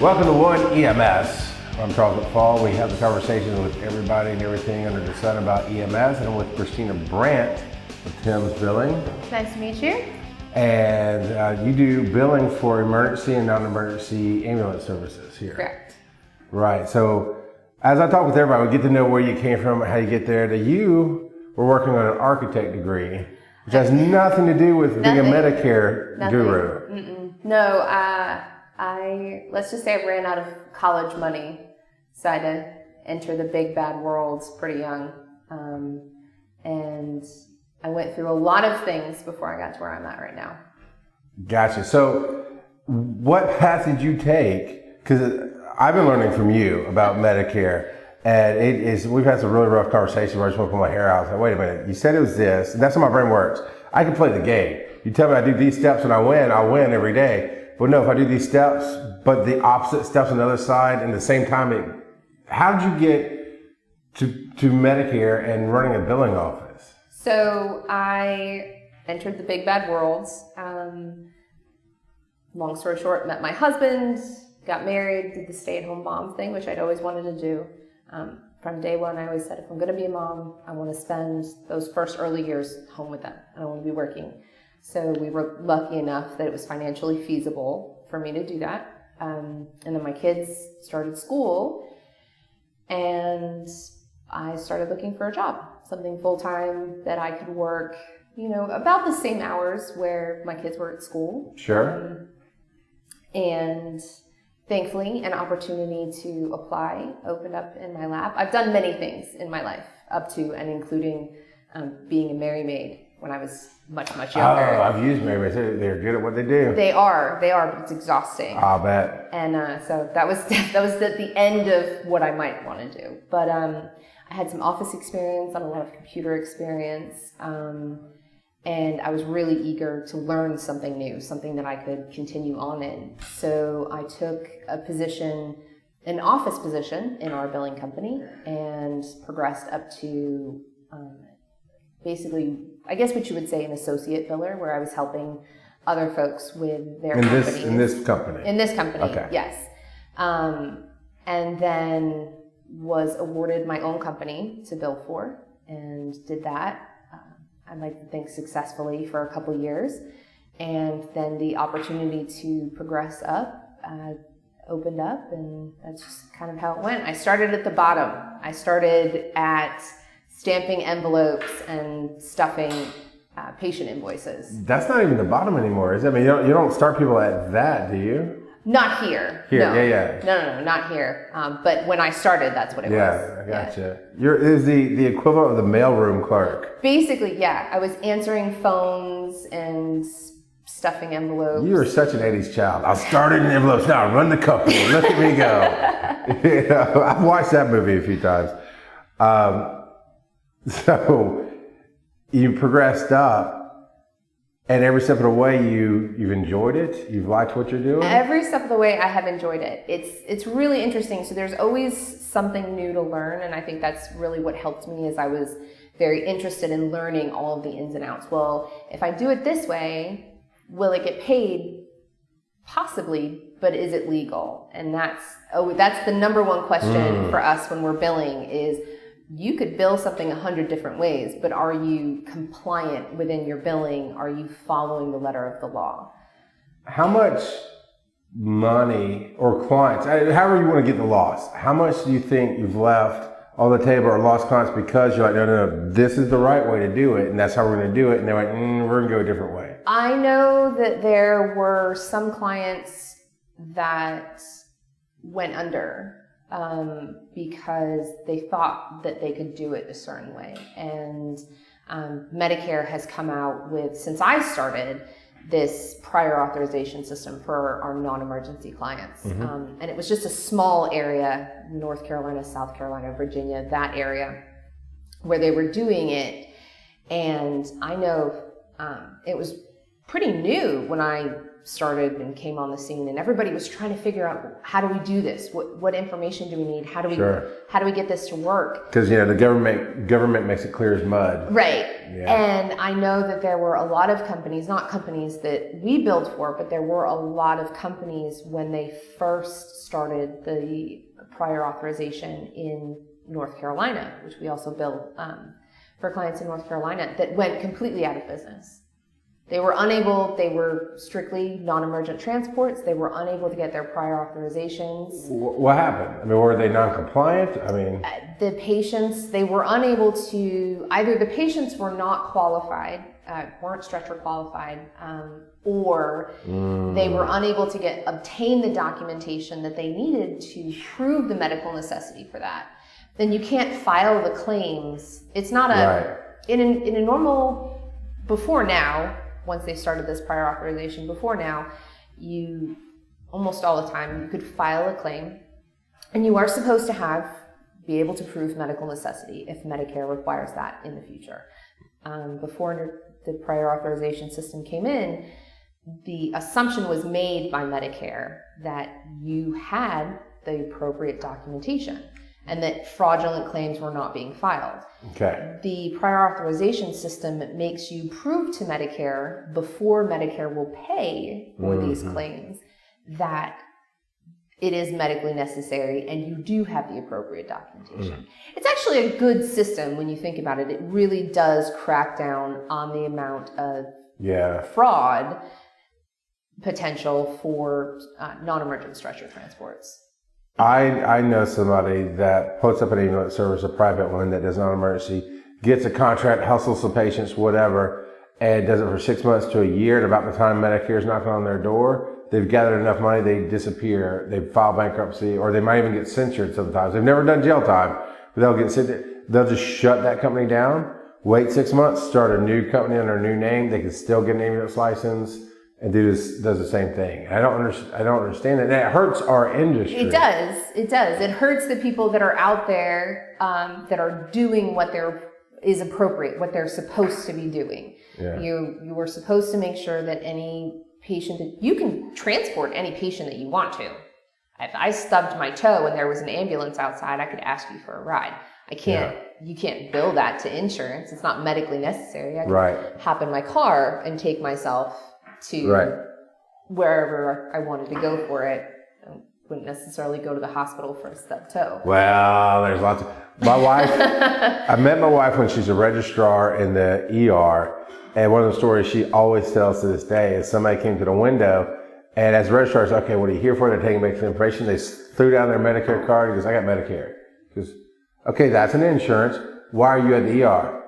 Welcome to One EMS. I'm Charles McFall. We have the conversation with everybody and everything under the sun about EMS, and I'm with Christina Brant of TEMS Billing. Nice to meet you. And you do billing for emergency and non-emergency ambulance services here. Correct. Right. So as I talk with everybody, we get to know where you came from, how you get there. That you were working on an architect degree, which has nothing to do with being a Medicare guru. No, let's just say I ran out of college money, decided to enter the big bad world pretty young. And I went through a lot of things before I got to where I'm at right now. Gotcha. So what path did you take? Because I've been learning from you about Medicare, and we've had some really rough conversations where I just want to pull my hair out. I was like, wait a minute, you said it was this, and that's how my brain works. I can play the game. You tell me I do these steps and I win every day. But no, if I do these steps, but the opposite steps on the other side, and at the same time, how did you get to Medicare and running a billing office? So I entered the big bad world. Long story short, met my husband, got married, did the stay-at-home mom thing, which I'd always wanted to do. From day one, I always said, if I'm going to be a mom, I want to spend those first early years home with them. I don't want to be working. So we were lucky enough that it was financially feasible for me to do that. And then my kids started school, and I started looking for a job, something full-time that I could work, about the same hours where my kids were at school. Sure. And thankfully, an opportunity to apply opened up in my lap. I've done many things in my life, up to and including being a Mary Maid when I was much younger. Oh, I've used Mary Maids. They're good at what they do. They are, but it's exhausting. I'll bet. And so that was the end of what I might want to do. But I had some office experience, a lot of computer experience, and I was really eager to learn something new, something that I could continue on in. So I took an office position in our billing company, and progressed up to basically, I guess what you would say, an associate biller, where I was helping other folks with their companies. In this company? In this company, okay. Yes. And then was awarded my own company to bill for, and did that. I'd like to think successfully for a couple years. And then the opportunity to progress up opened up, and that's just kind of how it went. I started at the bottom. I started at stamping envelopes and stuffing patient invoices. That's not even the bottom anymore, is it? I mean, you don't start people at that, do you? Not here. Here, no. yeah. No, not here. But when I started, that's what it was. Yeah, I gotcha. It was the equivalent of the mailroom clerk. Basically, yeah. I was answering phones and stuffing envelopes. You were such an 80s child. I started in envelopes, now I run the company. Look at me go. I've watched that movie a few times. So you progressed up, and every step of the way you've enjoyed it? You've liked what you're doing? Every step of the way I have enjoyed it. It's really interesting. So there's always something new to learn, and I think that's really what helped me, is I was very interested in learning all of the ins and outs. Well, if I do it this way, will it get paid? Possibly, but is it legal? And that's the number one question for us when we're billing is, you could bill something 100 different ways, but are you compliant within your billing? Are you following the letter of the law? How much money or clients, however you want to get the loss, how much do you think you've left on the table or lost clients because you're like, no, this is the right way to do it, and that's how we're going to do it, and they're like, we're going to go a different way? I know that there were some clients that went under because they thought that they could do it a certain way. And Medicare has come out with, since I started, this prior authorization system for our non-emergency clients. And it was just a small area, North Carolina, South Carolina, Virginia, that area, where they were doing it. And I know it was pretty new when I started and came on the scene, and everybody was trying to figure out, how do we do this? What information do we need? How do we get this to work? Because the government makes it clear as mud. Right. Yeah. And I know that there were a lot of companies, not companies that we billed for, but there were a lot of companies when they first started the prior authorization in North Carolina, which we also bill for clients in North Carolina, that went completely out of business. They were strictly non-emergent transports. They were unable to get their prior authorizations. What happened? I mean, were they non-compliant? I mean, the patients, they were unable to, either the patients were not qualified, weren't stretcher qualified, or they were unable to obtain the documentation that they needed to prove the medical necessity for that. Then you can't file the claims. It's not in a normal, before now, once they started this prior authorization, before now, you almost all the time you could file a claim, and you are supposed to be able to prove medical necessity if Medicare requires that in the future. Before the prior authorization system came in, the assumption was made by Medicare that you had the appropriate documentation and that fraudulent claims were not being filed. Okay. The prior authorization system makes you prove to Medicare before Medicare will pay for these claims that it is medically necessary and you do have the appropriate documentation. It's actually a good system when you think about it. It really does crack down on the amount of fraud potential for non-emergent stretcher transports. I know somebody that puts up an ambulance service, a private one that does non-emergency, gets a contract, hustles some patients, whatever, and does it for 6 months to a year. And about the time Medicare's knocking on their door, they've gathered enough money, they disappear, they file bankruptcy, or they might even get censured sometimes. They've never done jail time, but they'll get censured. They'll just shut that company down, wait 6 months, start a new company under a new name. They can still get an ambulance license. And does the same thing. I don't understand it. And it hurts our industry. It does. It hurts the people that are out there that are doing what is appropriate, what they're supposed to be doing. Yeah. You are supposed to make sure that any patient, you can transport any patient that you want to. If I stubbed my toe and there was an ambulance outside, I could ask you for a ride. I can't. Yeah. You can't bill that to insurance. It's not medically necessary. I can hop in my car and take myself to wherever I wanted to go for it. I wouldn't necessarily go to the hospital for a stubbed toe. Well, there's lots of... My wife, I met my wife when she's a registrar in the ER, and one of the stories she always tells to this day is somebody came to the window, and as a registrar, said, okay, what are you here for? They're taking basic information. They threw down their Medicare card. He goes, I got Medicare. He goes, okay, that's an insurance. Why are you at the ER?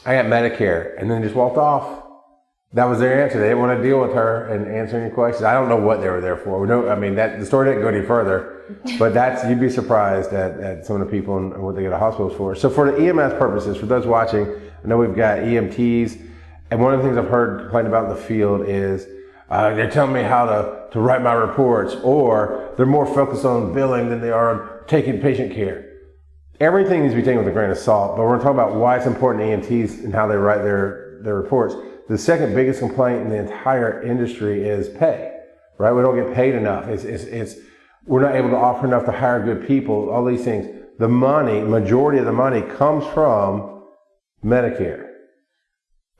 I got Medicare. And then just walked off. That was their answer. They didn't want to deal with her and answer any questions. I don't know what they were there for. The story didn't go any further, but you'd be surprised at some of the people and what they go to hospitals for. So for the EMS purposes, for those watching, I know we've got EMTs, and one of the things I've heard complained about in the field is they're telling me how to write my reports, or they're more focused on billing than they are on taking patient care. Everything needs to be taken with a grain of salt, but we're going to talk about why it's important to EMTs and how they write their reports. The second biggest complaint in the entire industry is pay, right? We don't get paid enough. We're not able to offer enough to hire good people, all these things. The majority of the money comes from Medicare,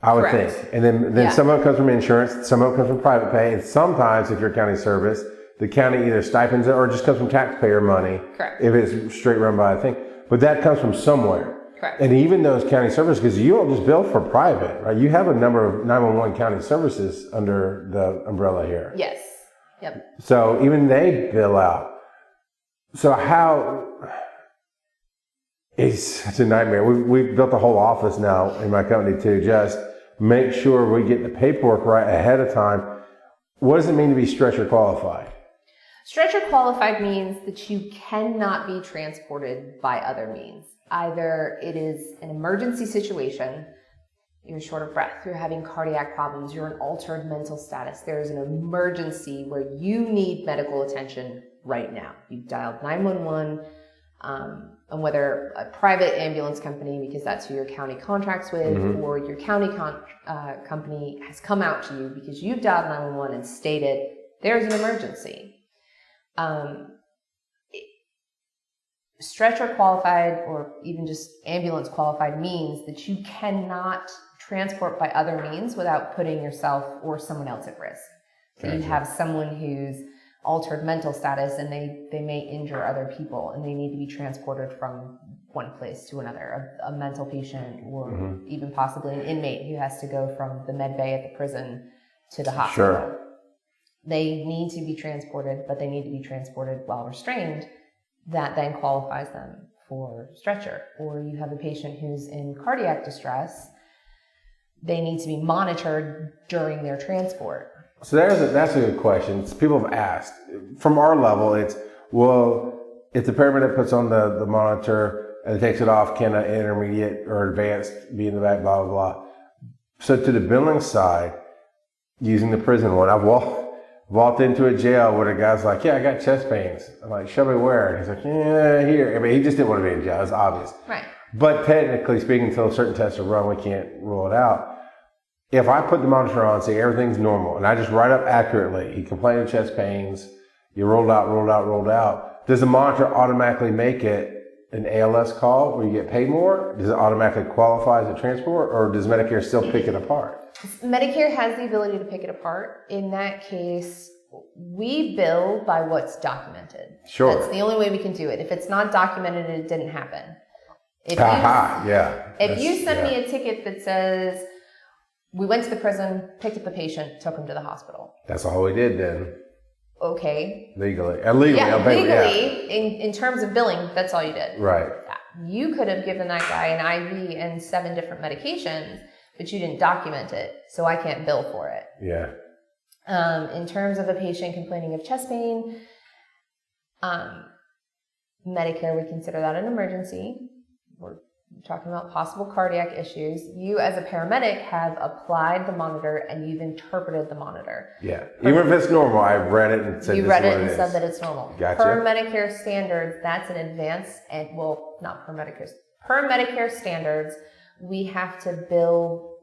I would think. And then some of it comes from insurance, some of it comes from private pay, and sometimes if you're a county service, the county either stipends it or it just comes from taxpayer money. Correct. If it's straight run by a thing. But that comes from somewhere. Correct. And even those county services, because you don't just bill for private, right? You have a number of 911 county services under the umbrella here. Yes. Yep. So even they bill out. So it's such a nightmare. We've built a whole office now in my company to just make sure we get the paperwork right ahead of time. What does it mean to be stretcher qualified? Stretcher qualified means that you cannot be transported by other means. Either it is an emergency situation, you're short of breath, you're having cardiac problems, you're in altered mental status, there is an emergency where you need medical attention right now. You've dialed 911, and whether a private ambulance company, because that's who your county contracts with, or your county company has come out to you because you've dialed 911 and stated there's an emergency. Stretcher qualified or even just ambulance qualified means that you cannot transport by other means without putting yourself or someone else at risk. So you have someone who's altered mental status and they may injure other people and they need to be transported from one place to another, a mental patient or even possibly an inmate who has to go from the med bay at the prison to the hospital. Sure. They need to be transported, but they need to be transported while restrained. That then qualifies them for stretcher. Or you have a patient who's in cardiac distress, they need to be monitored during their transport. So that's a good question. People have asked. From our level, it's, well, if the paramedic puts on the monitor and takes it off, can an intermediate or advanced be in the back, blah, blah, blah. So to the billing side, using the prison one, I've walked into a jail where the guy's like, yeah, I got chest pains. I'm like, show me where. And he's like, yeah, here. I mean, he just didn't want to be in jail. It's obvious. Right. But technically speaking, until certain tests are run, we can't rule it out. If I put the monitor on, say everything's normal, and I just write up accurately, he complained of chest pains, you rolled out, does the monitor automatically make it an ALS call where you get paid more? Does it automatically qualify as a transport, or does Medicare still pick it apart? Medicare has the ability to pick it apart. In that case, we bill by what's documented. Sure. That's the only way we can do it. If it's not documented, it didn't happen. If you send me a ticket that says, we went to the prison, picked up the patient, took him to the hospital. That's all we did then. Okay. Legally, in terms of billing, that's all you did. Right. You could have given that guy an IV and 7 different medications, but you didn't document it, so I can't bill for it. Yeah. In terms of a patient complaining of chest pain, Medicare would consider that an emergency. We're talking about possible cardiac issues. You as a paramedic have applied the monitor and you've interpreted the monitor. Yeah. Even if it's normal, I read it and said you read it and said that it's normal. Gotcha. Per Medicare standards, that's an advance, and well, not per Medicare. Per Medicare standards, we have to bill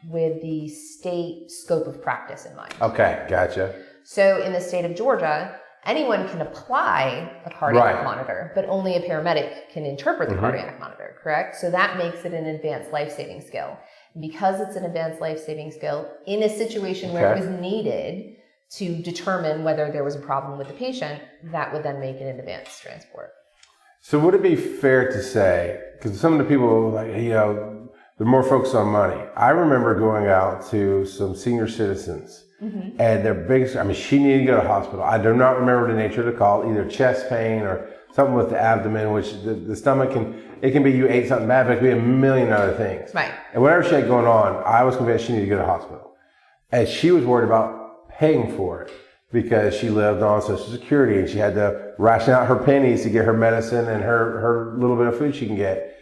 with the state scope of practice in mind. Okay, gotcha. So in the state of Georgia, anyone can apply a cardiac monitor, but only a paramedic can interpret the cardiac monitor, correct? So that makes it an advanced life-saving skill. Because it's an advanced life-saving skill, in a situation where it was needed to determine whether there was a problem with the patient, that would then make it an advanced transport. So would it be fair to say, because some of the people, like, they're more focused on money. I remember going out to some senior citizens and their biggest, she needed to go to the hospital. I do not remember the nature of the call, either chest pain or something with the abdomen, which the stomach it can be you ate something bad, but it can be a million other things. Right. And whatever she had going on, I was convinced she needed to go to the hospital. And she was worried about paying for it because she lived on Social Security and she had to ration out her pennies to get her medicine and her little bit of food she can get.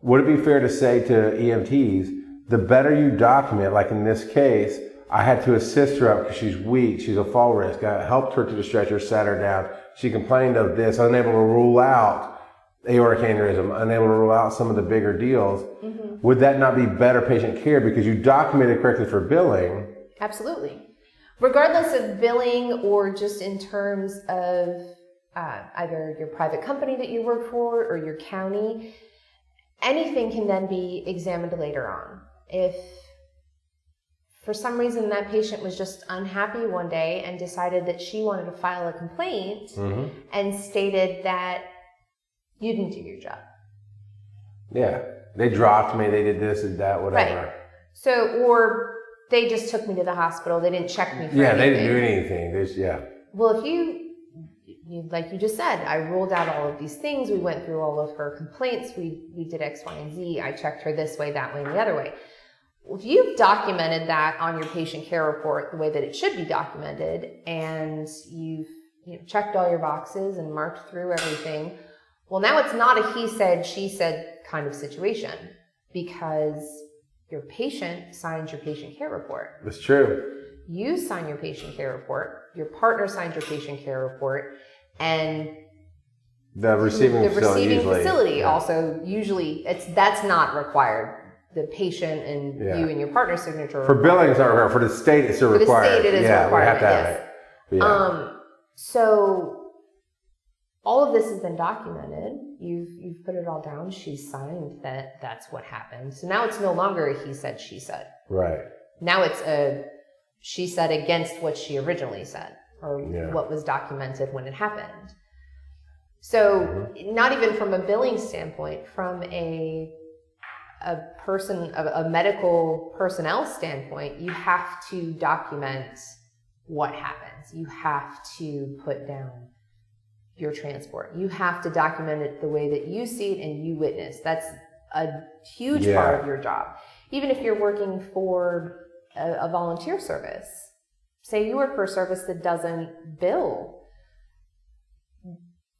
Would it be fair to say to EMTs, the better you document, like in this case, I had to assist her up because she's weak, she's a fall risk. I helped her to the stretcher, sat her down. She complained of this, unable to rule out aortic aneurysm, unable to rule out some of the bigger deals. Would that not be better patient care because you documented correctly for billing? Absolutely. Regardless of billing or just in terms of either your private company that you work for or your county, anything can then be examined later on. If for some reason that patient was just unhappy one day and decided that she wanted to file a complaint and stated that you didn't do your job. Yeah, they dropped me, they did this and that, whatever. Right. So, or they just took me to the hospital, they didn't check me for anything. They didn't do anything. Well, if you, like you just said, I ruled out all of these things, we went through all of her complaints, we did X, Y, and Z, I checked her this way, that way, and the other way. If you've documented that on your patient care report the way that it should be documented, and you've checked all your boxes and marked through everything, well, now it's not a he said, she said kind of situation because your patient signs your patient care report. That's true. You sign your patient care report, your partner signs your patient care report, and The receiving facility also usually that's not required. The patient and you and your partner's signature. For billing, it's not required. For the state, it's still required. For the state, it is a requirement. We have to have it. So all of this has been documented. You've put it all down. She signed that that's what happened. So now it's no longer a he said, she said. Right. Now it's a she said against what she originally said or what was documented when it happened. So not even from a billing standpoint, from a medical personnel standpoint, you have to document what happens. You have to put down your transport. You have to document it the way that you see it and you witness. That's a huge part of your job. Even if you're working for a volunteer service, say you work for a service that doesn't bill,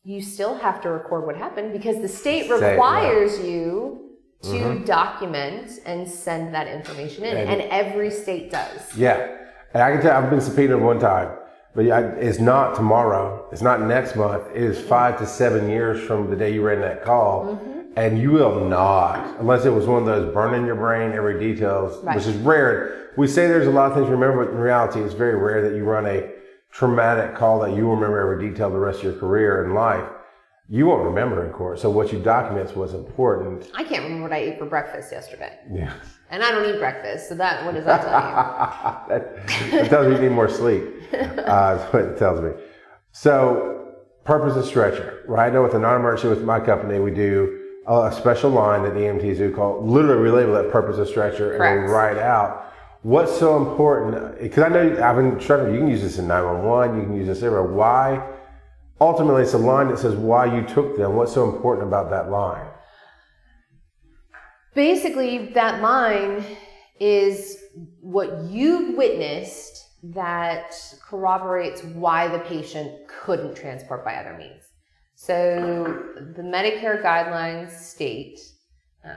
you still have to record what happened because the state requires you to document and send that information in, and every state does. Yeah, and I can tell I've been subpoenaed one time, but it's not tomorrow, it's not next month, it is 5 to 7 years from the day you ran that call, and you will not, unless it was one of those burn in your brain every details, which is rare. We say there's a lot of things to remember, but in reality, it's very rare that you run a traumatic call that you will remember every detail the rest of your career and life. You won't remember in court. So what you document is what's important. I can't remember what I ate for breakfast yesterday. Yeah. And I don't eat breakfast. So what does that tell you? that tells me you need more sleep. That's what it tells me. So purpose of stretcher, right? I know with a non-emergency with my company, we do a special line that the EMTs do called, literally we label that purpose of stretcher and we write out what's so important. Because I know I've been struggling. You can use this in 911. You can use this everywhere. Why? Ultimately, it's a line that says why you took them. What's so important about that line? Basically, that line is what you witnessed that corroborates why the patient couldn't transport by other means. So the Medicare guidelines state,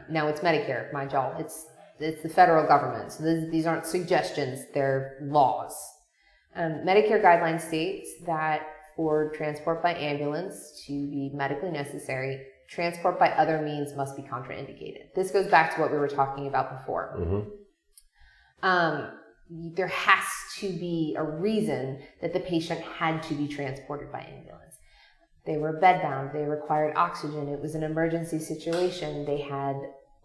now it's Medicare, mind y'all, it's the federal government. So these aren't suggestions, they're laws. Medicare guidelines states that for transport by ambulance to be medically necessary, transport by other means must be contraindicated. This goes back to what we were talking about before. There has to be a reason that the patient had to be transported by ambulance. They were bedbound, they required oxygen, it was an emergency situation, they had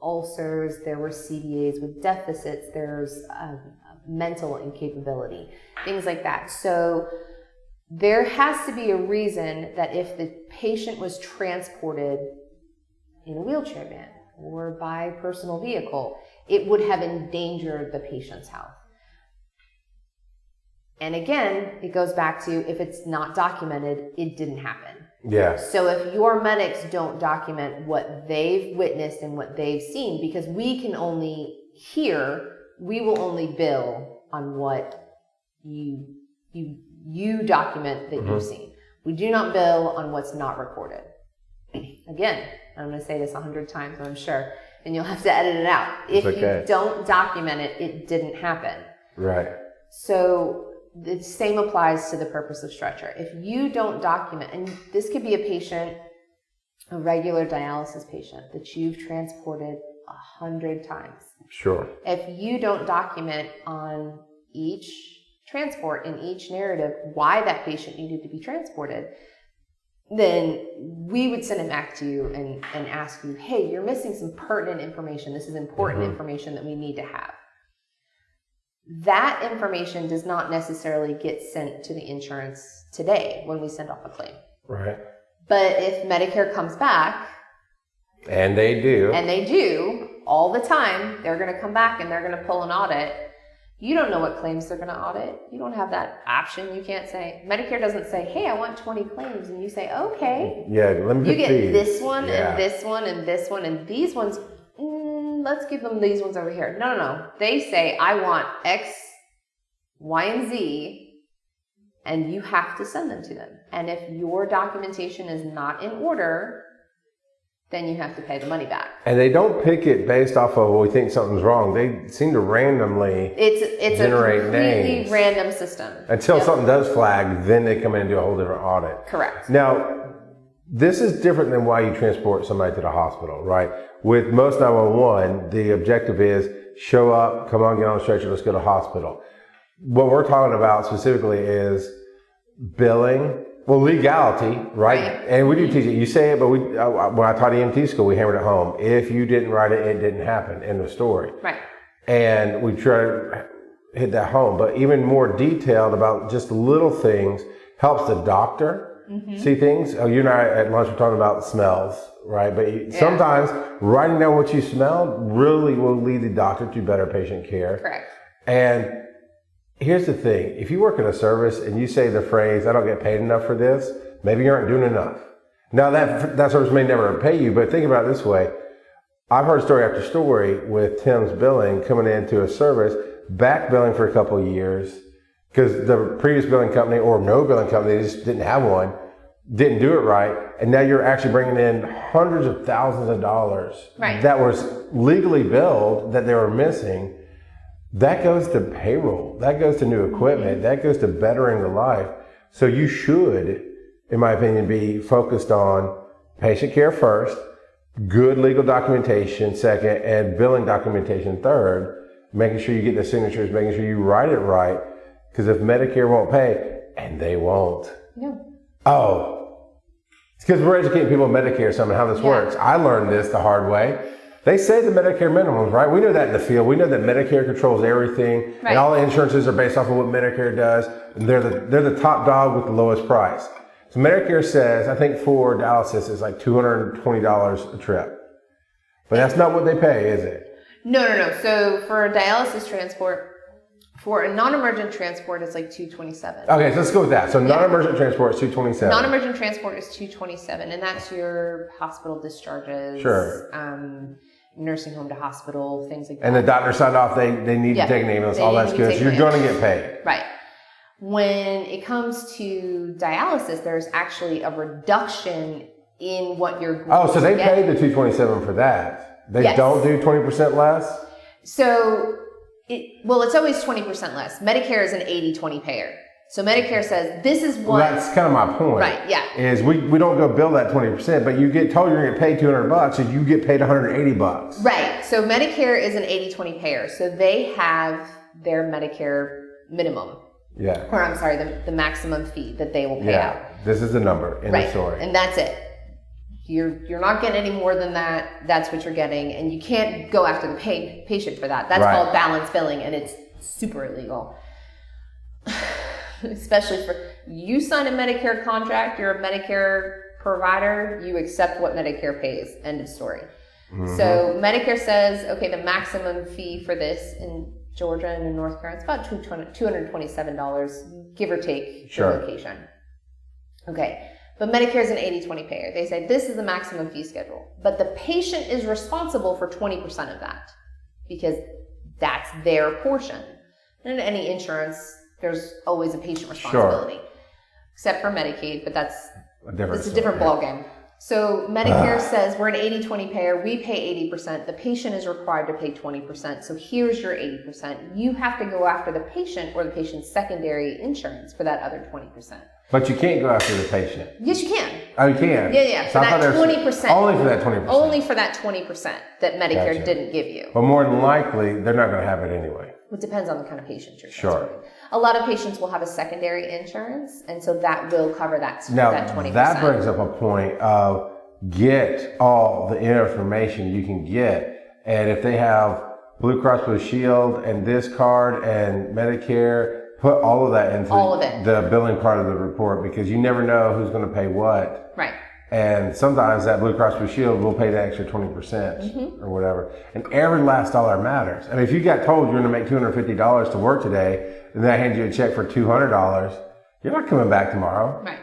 ulcers, there were CVAs with deficits, there's mental incapability, things like that. So there has to be a reason that if the patient was transported in a wheelchair van or by personal vehicle, it would have endangered the patient's health. And again, it goes back to if it's not documented, it didn't happen. Yeah. So if your medics don't document what they've witnessed and what they've seen, because we can only hear, we will only bill on what you document that you've seen. We do not bill on what's not recorded. Again, I'm going to say this 100 times, I'm sure, and you'll have to edit it out. If you don't document it, it didn't happen. Right. So the same applies to the purpose of stretcher. If you don't document, and this could be a patient, a regular dialysis patient that you've transported 100 times. Sure. If you don't document on each transport, in each narrative, why that patient needed to be transported, then we would send it back to you and ask you, hey, you're missing some pertinent information. This is important information that we need to have. That information does not necessarily get sent to the insurance today when we send off a claim. Right. But if Medicare comes back, and they do all the time, they're going to come back and they're going to pull an audit. You don't know what claims they're going to audit. You don't have that option. You can't say, Medicare doesn't say, hey, I want 20 claims. And you say, okay. Yeah, let me You get this one and this one and this one and these ones. Let's give them these ones over here. No. They say, I want X, Y, and Z, and you have to send them to them. And if your documentation is not in order, then you have to pay the money back. And they don't pick it based off of, well, we think something's wrong. They seem to randomly generate names. It's a completely random system. Until something does flag, then they come in and do a whole different audit. Correct. Now, this is different than why you transport somebody to the hospital, right? With most 911, the objective is show up, come on, get on the stretcher, let's go to the hospital. What we're talking about specifically is billing, well, legality, right? And we do teach it. You say it, but when I taught EMT school, we hammered it home. If you didn't write it, it didn't happen. End of story. Right. And we try to hit that home. But even more detailed about just little things helps the doctor see things. Oh, you and I at lunch were talking about smells, right? But sometimes writing down what you smell really will lead the doctor to better patient care. Correct. And here's the thing. If you work in a service and you say the phrase, I don't get paid enough for this, maybe you aren't doing enough. Now that service may never pay you, but think about it this way. I've heard story after story with TEMS Billing coming into a service, back billing for a couple of years because the previous billing company or no billing company, they just didn't have one, didn't do it right. And now you're actually bringing in hundreds of thousands of dollars that was legally billed that they were missing. That goes to payroll. That goes to new equipment. That goes to bettering the life. So you should, in my opinion, be focused on patient care first, good legal documentation second, and billing documentation third, making sure you get the signatures, making sure you write it right. Because if Medicare won't pay, and they won't. Yeah. Oh, it's because we're educating people on Medicare somehow how this works. I learned this the hard way. They say the Medicare minimums, right? We know that in the field. We know that Medicare controls everything, and all the insurances are based off of what Medicare does. And they're the top dog with the lowest price. So Medicare says, I think for dialysis, it's like $220 a trip. But that's not what they pay, is it? No. So for a dialysis transport, for a non-emergent transport, it's like $227. Okay, so let's go with that. So non-emergent transport is $227. Non-emergent transport is $227, and that's your hospital discharges. Sure. Nursing home to hospital, things like that. And the doctor signed off, they need to take an ambulance, all that's good. So you're going to get paid. Right. When it comes to dialysis, there's actually a reduction in what you're going so they paid the $227 for that. They don't do 20% less? So, it's always 20% less. Medicare is an 80-20 payer. So Medicare says this is what... Well, that's kind of my point. Right, yeah. Is we don't go bill that 20%, but you get told you're going to get paid $200, so you get paid $180. Right. So Medicare is an 80-20 payer. So they have their Medicare minimum. Yeah. Or I'm sorry, the maximum fee that they will pay out. This is the number in the story. And that's it. You're not getting any more than that. That's what you're getting. And you can't go after the patient for that. That's called balance billing, and it's super illegal. Especially for you sign a Medicare contract, you're a Medicare provider, you accept what Medicare pays. End of story. So Medicare says, okay, the maximum fee for this in Georgia and in North Carolina is about $227, give or take the location. Okay, but Medicare is an 80-20 payer. They say this is the maximum fee schedule, but the patient is responsible for 20% of that because that's their portion. And any insurance, there's always a patient responsibility, except for Medicaid, but that's a different ballgame. So Medicare says we're an 80-20 payer. We pay 80%. The patient is required to pay 20%. So here's your 80%. You have to go after the patient or the patient's secondary insurance for that other 20%. But you can't go after the patient. Yes, you can. Oh, you can? Yeah. For that 20%. Only for that 20%. Only for that 20% that Medicare didn't give you. But more than likely, they're not going to have it anyway. It depends on the kind of patient you're transporting. A lot of patients will have a secondary insurance, and so that will cover that 20%. Now, that brings up a point of get all the information you can get. And if they have Blue Cross Blue Shield and this card and Medicare, put all of that into the billing part of the report because you never know who's going to pay what. Right. And sometimes that Blue Cross Blue Shield will pay the extra 20% or whatever. And every last dollar matters. I mean, if you got told you're going to make $250 to work today, and then I hand you a check for $200, you're not coming back tomorrow. Right.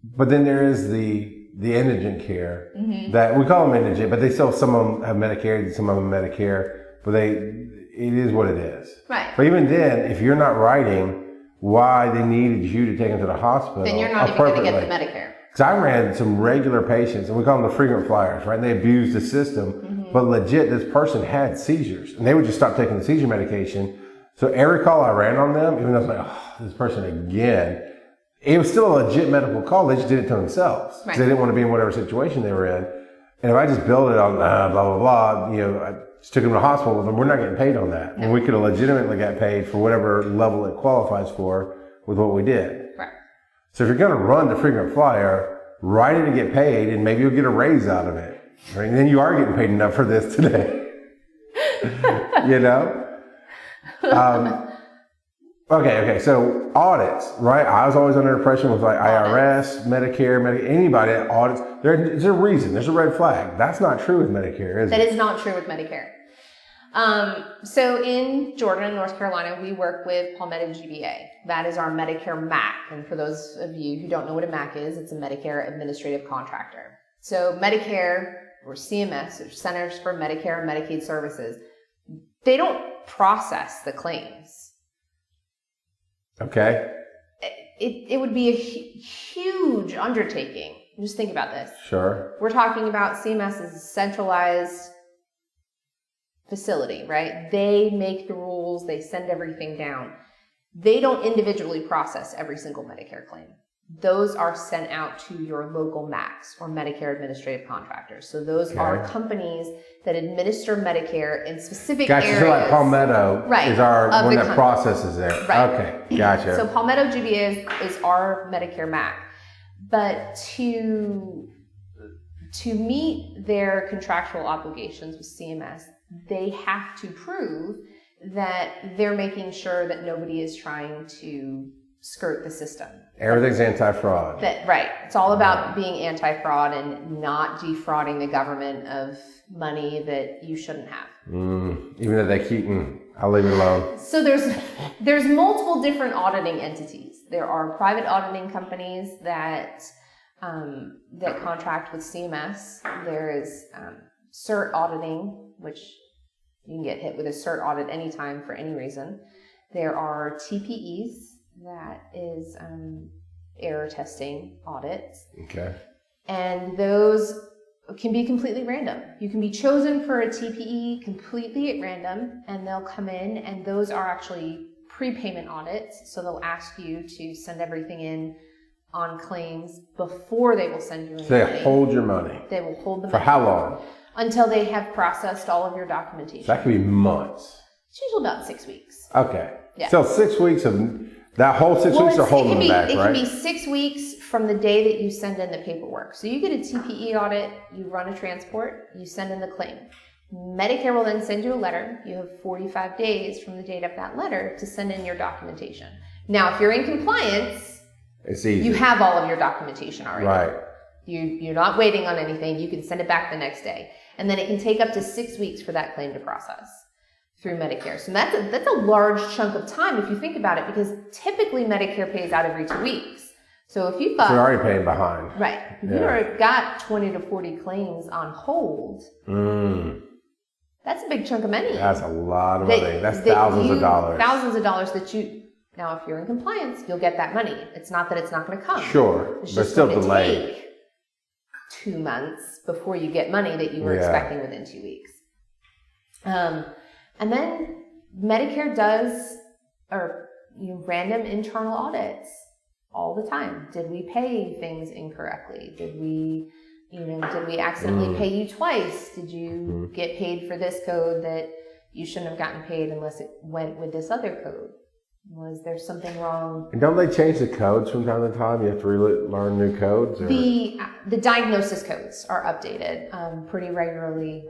But then there is the indigent care that we call them indigent, but they still, some of them have Medicare, some of them Medicare, but it is what it is. Right. But even then, if you're not writing why they needed you to take them to the hospital, then you're not even going to get the Medicare. Because I ran some regular patients, and we call them the frequent flyers, right? And they abused the system, but legit, this person had seizures, and they would just stop taking the seizure medication. So every call I ran on them, even though it's like, oh, this person again, it was still a legit medical call. They just did it to themselves because Right. they didn't want to be in whatever situation they were in. And if I just billed it on blah, blah, blah, I just took them to the hospital with them, we're not getting paid on that. No. And we could have legitimately got paid for whatever level it qualifies for with what we did. Right. So if you're going to run the frequent flyer, write it and get paid, and maybe you'll get a raise out of it. Right? And then you are getting paid enough for this today. Okay. So audits, right? I was always under the impression with like IRS, Medicare, anybody that audits, there's a reason, there's a red flag. That's not true with Medicare, is it? That is not true with Medicare. So in Jordan, North Carolina, we work with Palmetto GBA. That is our Medicare MAC. And for those of you who don't know what a MAC is, it's a Medicare Administrative Contractor. So Medicare, or CMS, or Centers for Medicare and Medicaid Services, they don't process the claims. Okay. It would be a huge undertaking. Just think about this. Sure. We're talking about CMS as a centralized facility, right? They make the rules, they send everything down. They don't individually process every single Medicare claim. Those are sent out to your local MACs, or Medicare Administrative Contractors. So those are companies that administer Medicare in specific areas. So like Palmetto is our one that processes it. Right. Okay, gotcha. So Palmetto GBA is our Medicare MAC. But to meet their contractual obligations with CMS, they have to prove that they're making sure that nobody is trying to skirt the system. Everything's anti-fraud. Right. It's all about being anti-fraud and not defrauding the government of money that you shouldn't have. Even though they keep, I'll leave it alone. So there's multiple different auditing entities. There are private auditing companies that contract with CMS. There is cert auditing, which you can get hit with a cert audit anytime for any reason. There are TPEs. That is error testing audits. Okay. And those can be completely random. You can be chosen for a TPE completely at random, and they'll come in, and those are actually prepayment audits. So they'll ask you to send everything in on claims before they will send you any money. They hold your money. They will hold the money. For how long? Until they have processed all of your documentation. So that could be months. It's usually about 6 weeks. Okay. Yeah. So 6 weeks of... That whole 6 weeks are holding them back, right? It can be 6 weeks from the day that you send in the paperwork. So you get a TPE audit, you run a transport, you send in the claim. Medicare will then send you a letter. You have 45 days from the date of that letter to send in your documentation. Now, if you're in compliance, it's easy. You have all of your documentation already. Right. You're not waiting on anything. You can send it back the next day. And then it can take up to 6 weeks for that claim to process through Medicare. So that's a large chunk of time if you think about it, because typically Medicare pays out every 2 weeks. So if you've got... So you're already paying behind. Right. If you've already got 20 to 40 claims on hold, that's a big chunk of money. That's a lot of money. That's thousands of dollars. Thousands of dollars that you... Now, if you're in compliance, you'll get that money. It's not that it's not going to come. Sure, it's but just still going to delayed. take 2 months before you get money that you were expecting within 2 weeks. And then Medicare does random internal audits all the time. Did we pay things incorrectly? Did we accidentally pay you twice? Did you get paid for this code that you shouldn't have gotten paid unless it went with this other code? Was there something wrong? And don't they change the codes from time to time? You have to learn new codes? Or? The diagnosis codes are updated pretty regularly.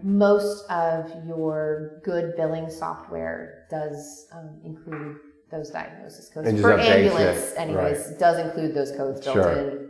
Most of your good billing software does include those diagnosis codes. For ambulance, anyways, does include those codes built in.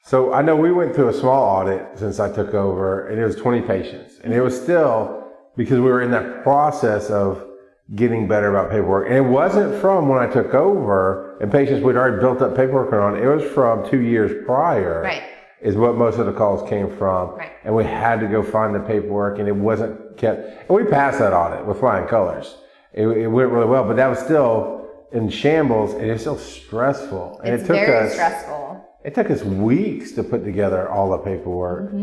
So I know we went through a small audit since I took over, and it was 20 patients. And it was still, because we were in that process of getting better about paperwork. And it wasn't from when I took over and patients we'd already built up paperwork on. It was from 2 years prior. Right. Is what most of the calls came from. Right. And we had to go find the paperwork, and it wasn't kept. And we passed that audit with flying colors. It went really well, but that was still in shambles, and it's still stressful. And it's very stressful. It took us weeks to put together all the paperwork.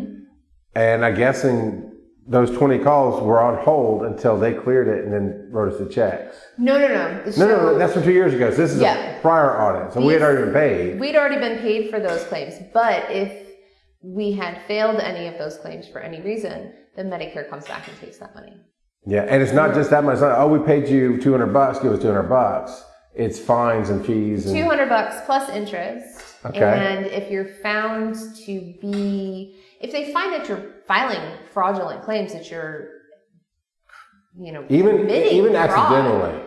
And I'm guessing Mm-hmm. those 20 calls were on hold until they cleared it and then wrote us the checks. No. No, that's from 2 years ago. So this is a prior audit. So we had already been paid. We'd already been paid for those claims. But if we had failed any of those claims for any reason, then Medicare comes back and takes that money. Yeah, and it's not just that much. It's not, oh, we paid you $200, give us $200. It's fines and fees. And $200 plus interest. Okay. And if you're found to be, if they find that you're filing fraudulent claims, that you're, even accidentally,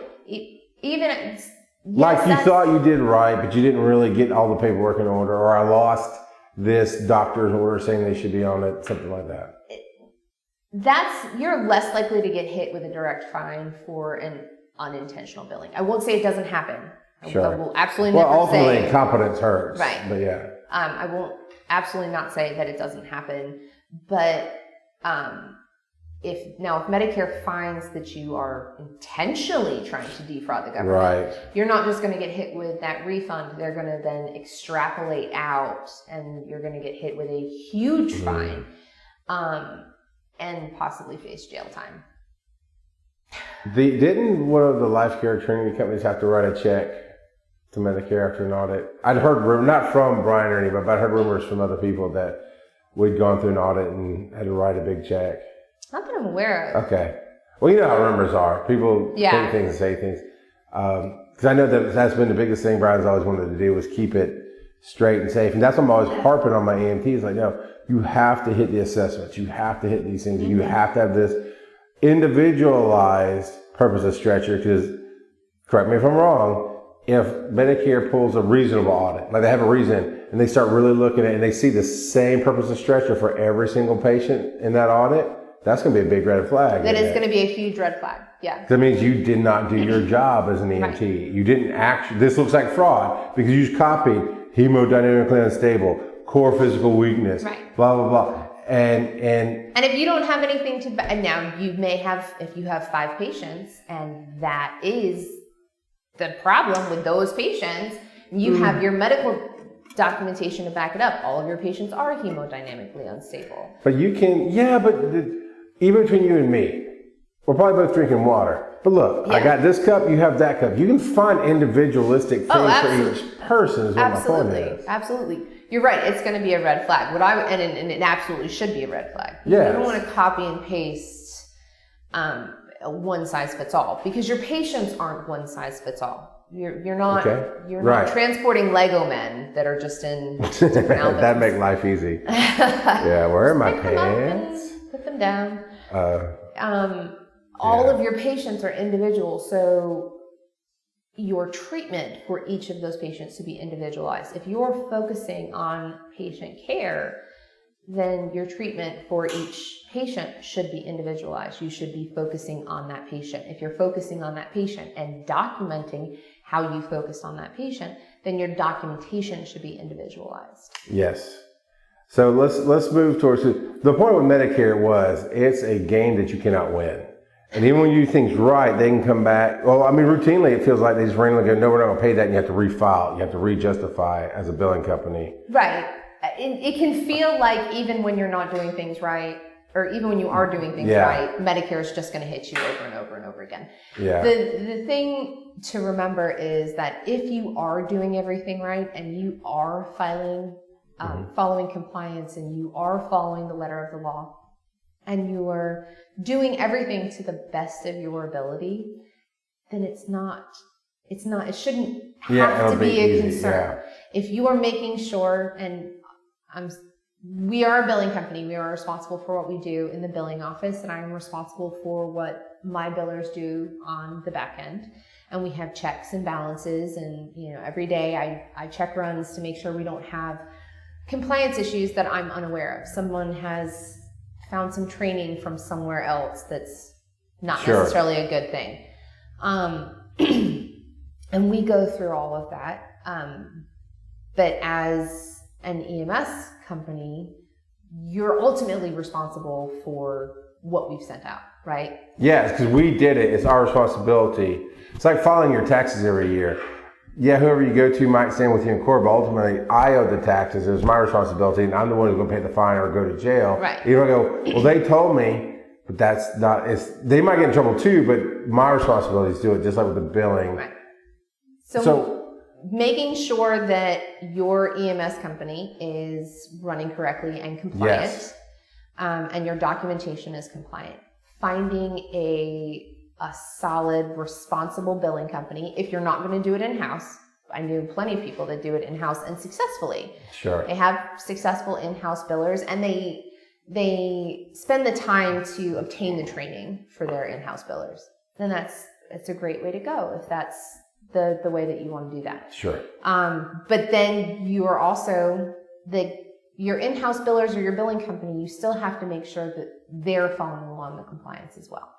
like you thought you did right, but you didn't really get all the paperwork in order, or I lost this doctor's order saying they should be on it, something like that. You're less likely to get hit with a direct fine for an unintentional billing. I won't say it doesn't happen. Sure. I will absolutely never say. Well, ultimately, incompetence hurts. Right. But yeah. I won't absolutely not say that it doesn't happen. But if Medicare finds that you are intentionally trying to defraud the government, right, you're not just going to get hit with that refund. They're going to then extrapolate out, and you're going to get hit with a huge fine, and possibly face jail time. Didn't one of the life care training companies have to write a check to Medicare after an audit? I'd heard, not from Brian or anybody, but I heard rumors from other people that we'd gone through an audit and had to write a big check. Not that I'm aware of. Okay. Well, you know how rumors are. People think things and say things. Because I know that's been the biggest thing Brian's always wanted to do was keep it straight and safe. And that's what I'm always harping on my EMTs. Like, no, you have to hit the assessments. You have to hit these things. Mm-hmm. You have to have this individualized purpose of stretcher, because, correct me if I'm wrong, if Medicare pulls a reasonable audit, like they have a reason, and they start really looking at it and they see the same purpose of stretcher for every single patient in that audit, that's going to be a big red flag. That is going to be a huge red flag. Yeah. That means you did not do your job as an EMT. Right. You didn't actually, this looks like fraud because you just copied hemodynamically unstable, core physical weakness, right, blah, blah, blah. And if you don't have anything to, now you may have, if you have 5 patients and that is the problem with those patients, you have your medical documentation to back it up. All of your patients are hemodynamically unstable. But you can, even between you and me, we're probably both drinking water. But look, I got this cup, you have that cup. You can find individualistic things for each person is what my point is. Absolutely. You're right. It's going to be a red flag. And it absolutely should be a red flag. Yes. You don't want to copy and paste one size fits all, because your patients aren't one size fits all. You're not not transporting Lego men that are just in different albums. That'd make life easy. Yeah, where are my pants? Put them down. All of your patients are individual, so your treatment for each of those patients should be individualized. If you're focusing on patient care, then your treatment for each patient should be individualized. You should be focusing on that patient. If you're focusing on that patient and documenting how you focus on that patient, then your documentation should be individualized. Yes. So let's move towards the point with Medicare was it's a game that you cannot win. And even when you do things right, they can come back. Well, I mean, routinely it feels like they just randomly go, no, we're not going to pay that, and you have to refile. You have to re-justify as a billing company. Right. It can feel like even when you're not doing things right, or even when you are doing things right, Medicare is just going to hit you over and over and over again. Yeah. The thing to remember is that if you are doing everything right and you are filing, following compliance, and you are following the letter of the law, and you are doing everything to the best of your ability, then it shouldn't have to be a concern. Yeah. If you are making sure, and we are a billing company, we are responsible for what we do in the billing office, and I am responsible for what my billers do on the back end. And we have checks and balances, and every day I check runs to make sure we don't have compliance issues that I'm unaware of. Someone has found some training from somewhere else that's not necessarily a good thing. And we go through all of that. But as an EMS company, you're ultimately responsible for what we've sent out, right? Yes, because we did it. It's our responsibility. It's like filing your taxes every year. Yeah, whoever you go to might stand with you in court, but ultimately I owe the taxes. It was my responsibility, and I'm the one who's going to pay the fine or go to jail. Right. You don't go, well, they told me But that's not, they might get in trouble too, but my responsibility is to do it just like with the billing. Right. So making sure that your EMS company is running correctly and compliant, yes. And your documentation is compliant. Finding a solid, responsible billing company. If you're not going to do it in-house, I knew plenty of people that do it in-house and successfully. Sure. They have successful in-house billers, and they spend the time to obtain the training for their in-house billers. And it's a great way to go if that's the way that you want to do that. Sure. But then you are also your in-house billers or your billing company, you still have to make sure that they're following along the compliance as well.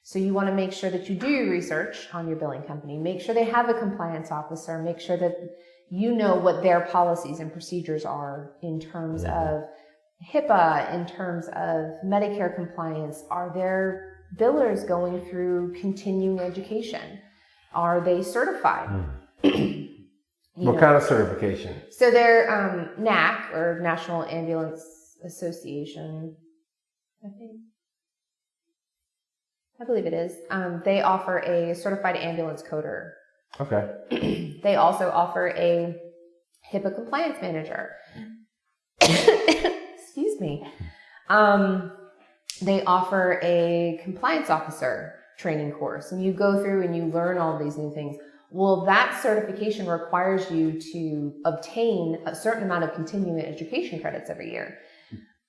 So you want to make sure that you do your research on your billing company, make sure they have a compliance officer, make sure that you know what their policies and procedures are in terms of HIPAA, in terms of Medicare compliance. Are their billers going through continuing education? Are they certified? What kind of certification? So they're NAC, or National Ambulance Association, I believe it is. They offer a certified ambulance coder. Okay. They also offer a HIPAA compliance manager. Excuse me. They offer a compliance officer training course, and you go through and you learn all these new things. Well, that certification requires you to obtain a certain amount of continuing education credits every year.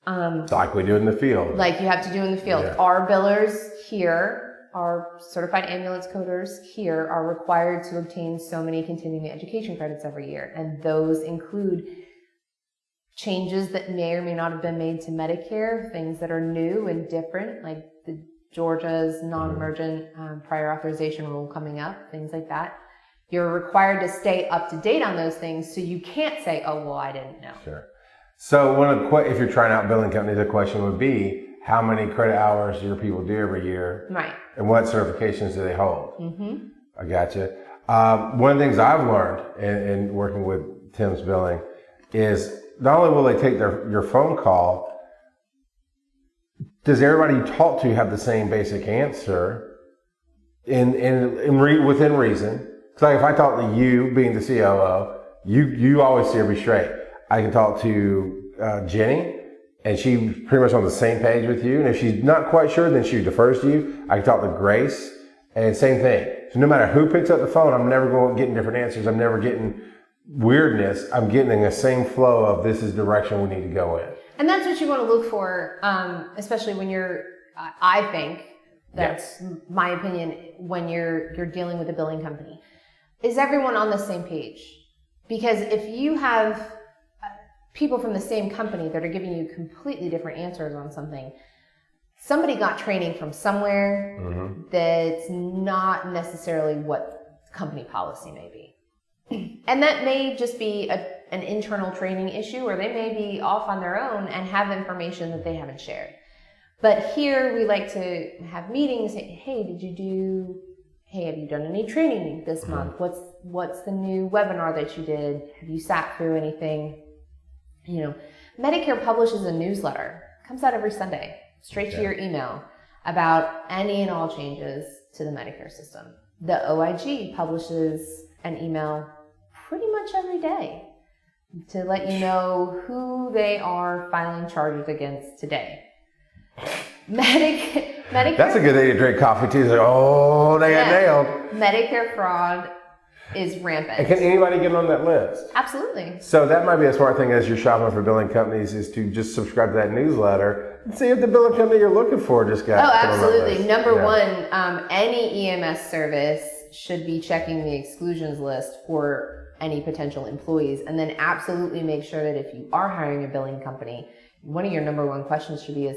Like we do in the field. Like you have to do in the field. Yeah. Our billers here, our certified ambulance coders here are required to obtain so many continuing education credits every year. And those include changes that may or may not have been made to Medicare, things that are new and different, like the Georgia's non-emergent prior authorization rule coming up, things like that. You're required to stay up to date on those things, so you can't say, oh, well, I didn't know. Sure. So if you're trying out billing companies, the question would be, how many credit hours do your people do every year? Right. And what certifications do they hold? Mm-hmm. I gotcha. One of the things I've learned in working with TEMS Billing is not only will they take your phone call, does everybody you talk to have the same basic answer within reason? It's like if I talk to you, being the COO, you always steer me straight. I can talk to Jenny, and she's pretty much on the same page with you. And if she's not quite sure, then she defers to you. I can talk to Grace, and same thing. So no matter who picks up the phone, I'm never getting different answers. I'm never getting weirdness. I'm getting the same flow of this is the direction we need to go in. And that's what you want to look for, especially when I think, that's my opinion, when you're dealing with a billing company. Is everyone on the same page? Because if you have people from the same company that are giving you completely different answers on something, somebody got training from somewhere that's not necessarily what company policy may be. And that may just be an internal training issue, or they may be off on their own and have information that they haven't shared. But here we like to have meetings. Hey, have you done any training this month? What's the new webinar that you did? Have you sat through anything? Medicare publishes a newsletter. It comes out every Sunday, straight to your email, about any and all changes to the Medicare system. The OIG publishes an email pretty much every day to let you know who they are filing charges against today. Medicare. That's a good day to drink coffee too. It's like, oh, they got nailed. Medicare fraud is rampant. And can anybody get on that list? Absolutely. So that might be a smart thing as you're shopping for billing companies, is to just subscribe to that newsletter and see if the billing company you're looking for just got. Oh, absolutely. Number one, any EMS service should be checking the exclusions list for any potential employees, and then absolutely make sure that if you are hiring a billing company, one of your number one questions should be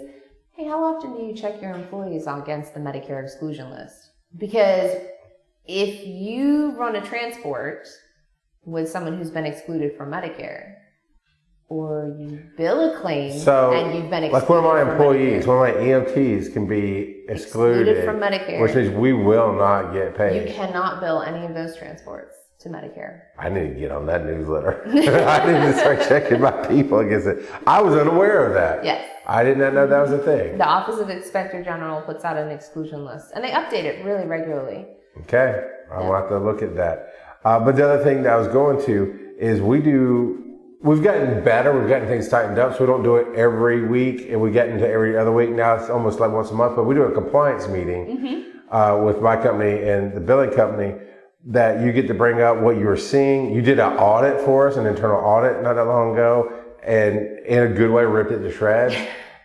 hey, how often do you check your employees against the Medicare exclusion list? Because if you run a transport with someone who's been excluded from Medicare, or you bill a claim and you've been excluded, like one of my employees, one of my EMTs can be excluded from Medicare, which means we will not get paid. You cannot bill any of those transports to Medicare. I need to get on that newsletter. I need to start checking my people against it. I was unaware of that. Yes. I did not know that was a thing. The Office of Inspector General puts out an exclusion list, and they update it really regularly. Okay, I'll have to look at that. But the other thing that I was going to is we've gotten better. We've gotten things tightened up, so we don't do it every week, and we get into every other week. Now it's almost like once a month, but we do a compliance meeting with my company and the billing company that you get to bring up what you were seeing. You did an audit for us, an internal audit not that long ago, and in a good way ripped it to shreds.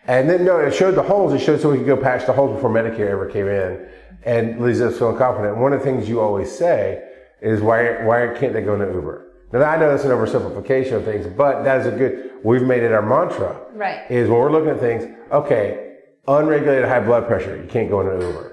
And then it showed the holes. It showed so we could go patch the holes before Medicare ever came in, and leaves us feeling confident. One of the things you always say is why can't they go into Uber? Now I know that's an oversimplification of things, but that is we've made it our mantra. Right. Is when we're looking at things, okay, unregulated high blood pressure, you can't go into Uber.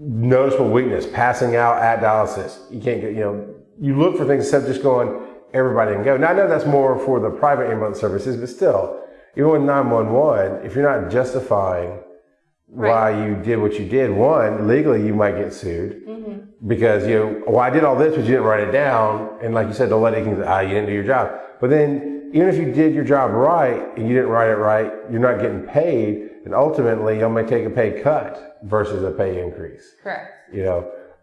Noticeable weakness, passing out at dialysis, you can't get, you look for things instead of just going, everybody can go. Now I know that's more for the private ambulance services, but still, even with 911, if you're not justifying why you did what you did, one, legally you might get sued because I did all this, but you didn't write it down, and like you said, don't let it, you didn't do your job. But then, even if you did your job right and you didn't write it right, you're not getting paid, and ultimately you may take a pay cut versus a pay increase. Correct.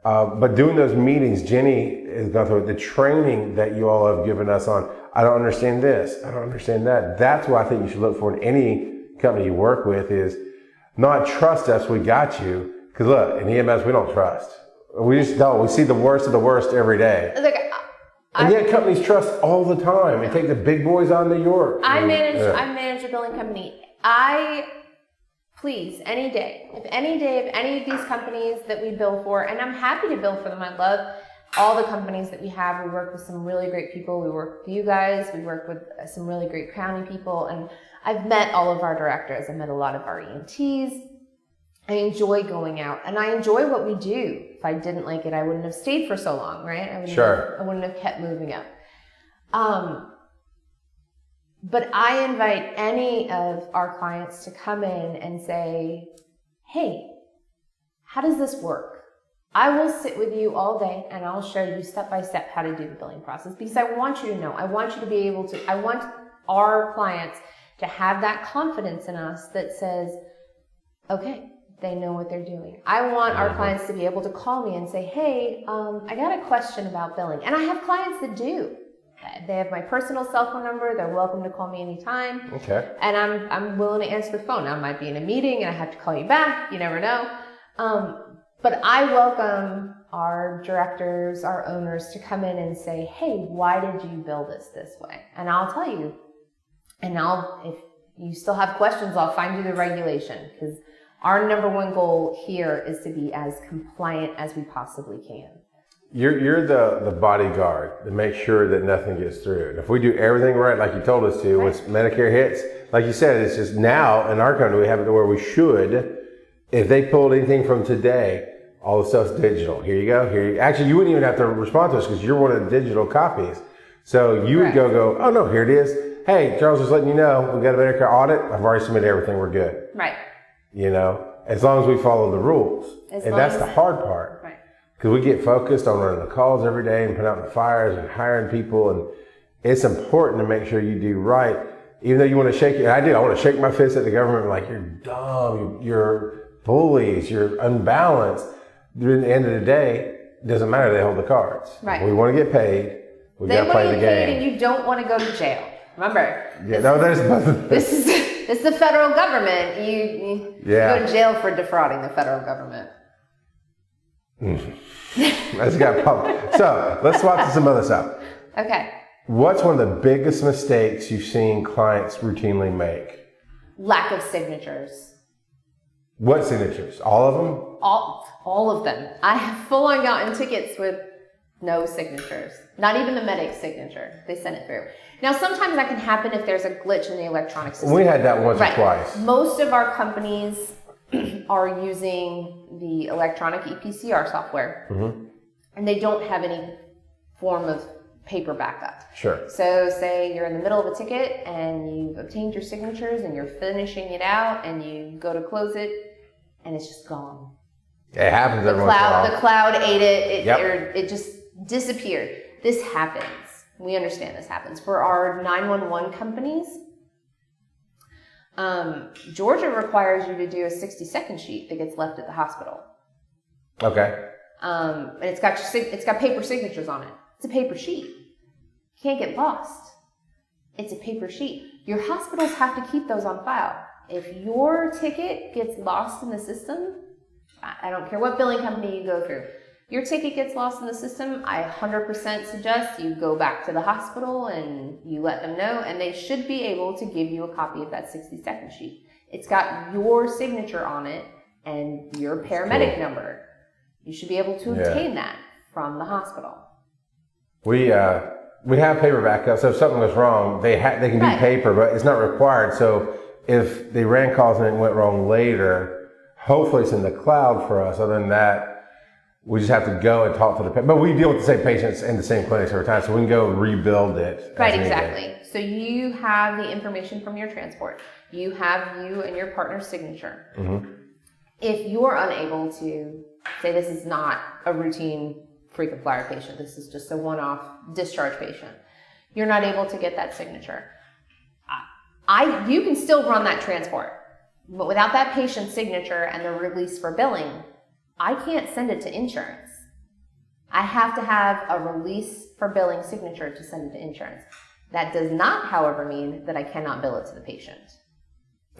But doing those meetings, Jenny has gone through the training that you all have given us on, I don't understand this, I don't understand that. That's what I think you should look for in any company you work with is not trust us, we got you. Because look, in EMS, we don't trust. We just don't. We see the worst of the worst every day. Look, and yet companies trust all the time and take the big boys on New York. I manage a billing company. Please, any day of any of these companies that we bill for, and I'm happy to bill for them. I love all the companies that we have. We work with some really great people. We work with you guys. We work with some really great county people. And I've met all of our directors. I've met a lot of our EMTs. I enjoy going out, and I enjoy what we do. If I didn't like it, I wouldn't have stayed for so long, right? I wouldn't have kept moving up. But I invite any of our clients to come in and say, hey, how does this work? I will sit with you all day and I'll show you step by step how to do the billing process, because I want you to know, I want you to be able to, I want our clients to have that confidence in us that says, okay, they know what they're doing. I want our clients to be able to call me and say, hey, I got a question about billing. And I have clients that do. They have my personal cell phone number. They're welcome to call me anytime. Okay. And I'm willing to answer the phone. I might be in a meeting and I have to call you back. You never know. But I welcome our directors, our owners to come in and say, hey, why did you bill this way? And I'll tell you. And if you still have questions, I'll find you the regulation, because our number one goal here is to be as compliant as we possibly can. You're the bodyguard to make sure that nothing gets through. And if we do everything right, like you told us to, once Medicare hits, like you said, it's just now in our country, we have it to where we should, if they pulled anything from today, all the stuff's digital. Here you go. Actually, you wouldn't even have to respond to us because you're one of the digital copies. So you would go, oh no, here it is. Hey, Charles, just letting you know, we got a Medicare audit. I've already submitted everything. We're good. Right. As long as we follow the rules. And that's the hard part. Right. Because we get focused on running the calls every day and putting out the fires and hiring people. And it's important to make sure you do right. Even though you want to shake it. I want to shake my fist at the government like, you're dumb, you're bullies, you're unbalanced. At the end of the day, it doesn't matter. They hold the cards. Right. We want to get paid. We got to play the game. And you don't want to go to jail. Remember. This is the federal government. You go to jail for defrauding the federal government. That's got public. So let's swap to some other stuff. Okay. What's one of the biggest mistakes you've seen clients routinely make? Lack of signatures. What signatures? All of them? All of them. I have full-on gotten tickets with no signatures. Not even the medic's signature. They sent it through. Now, sometimes that can happen if there's a glitch in the electronic system. We had that once or twice. Most of our companies are using the electronic EPCR software, and they don't have any form of paper backup. Sure. So say you're in the middle of a ticket and you've obtained your signatures and you're finishing it out and you go to close it and it's just gone. It happens every once in a while. The cloud ate it. It just disappeared. This happens. We understand this happens. For our 911 companies, Georgia requires you to do a 60-second sheet that gets left at the hospital. Okay. And it's got paper signatures on it. It's a paper sheet. Can't get lost. It's a paper sheet. Your hospitals have to keep those on file. If your ticket gets lost in the system, I don't care what billing company you go through, your ticket gets lost in the system, I 100% suggest you go back to the hospital and you let them know, and they should be able to give you a copy of that 60-second sheet. It's got your signature on it and your paramedic number. You should be able to obtain that from the hospital. We have paper backup, so if something goes wrong, they can do paper, but it's not required. So if they ran calls and it went wrong later, hopefully it's in the cloud for us. Other than that, we just have to go and talk to the patient. But we deal with the same patients in the same clinics every time, so we can go rebuild it. Right, exactly. So you have the information from your transport. You have you and your partner's signature. Mm-hmm. If you're unable to, say this is not a routine frequent flyer patient, this is just a one-off discharge patient, you're not able to get that signature, you can still run that transport, but without that patient's signature and the release for billing, I can't send it to insurance. I have to have a release for billing signature to send it to insurance. That does not, however, mean that I cannot bill it to the patient.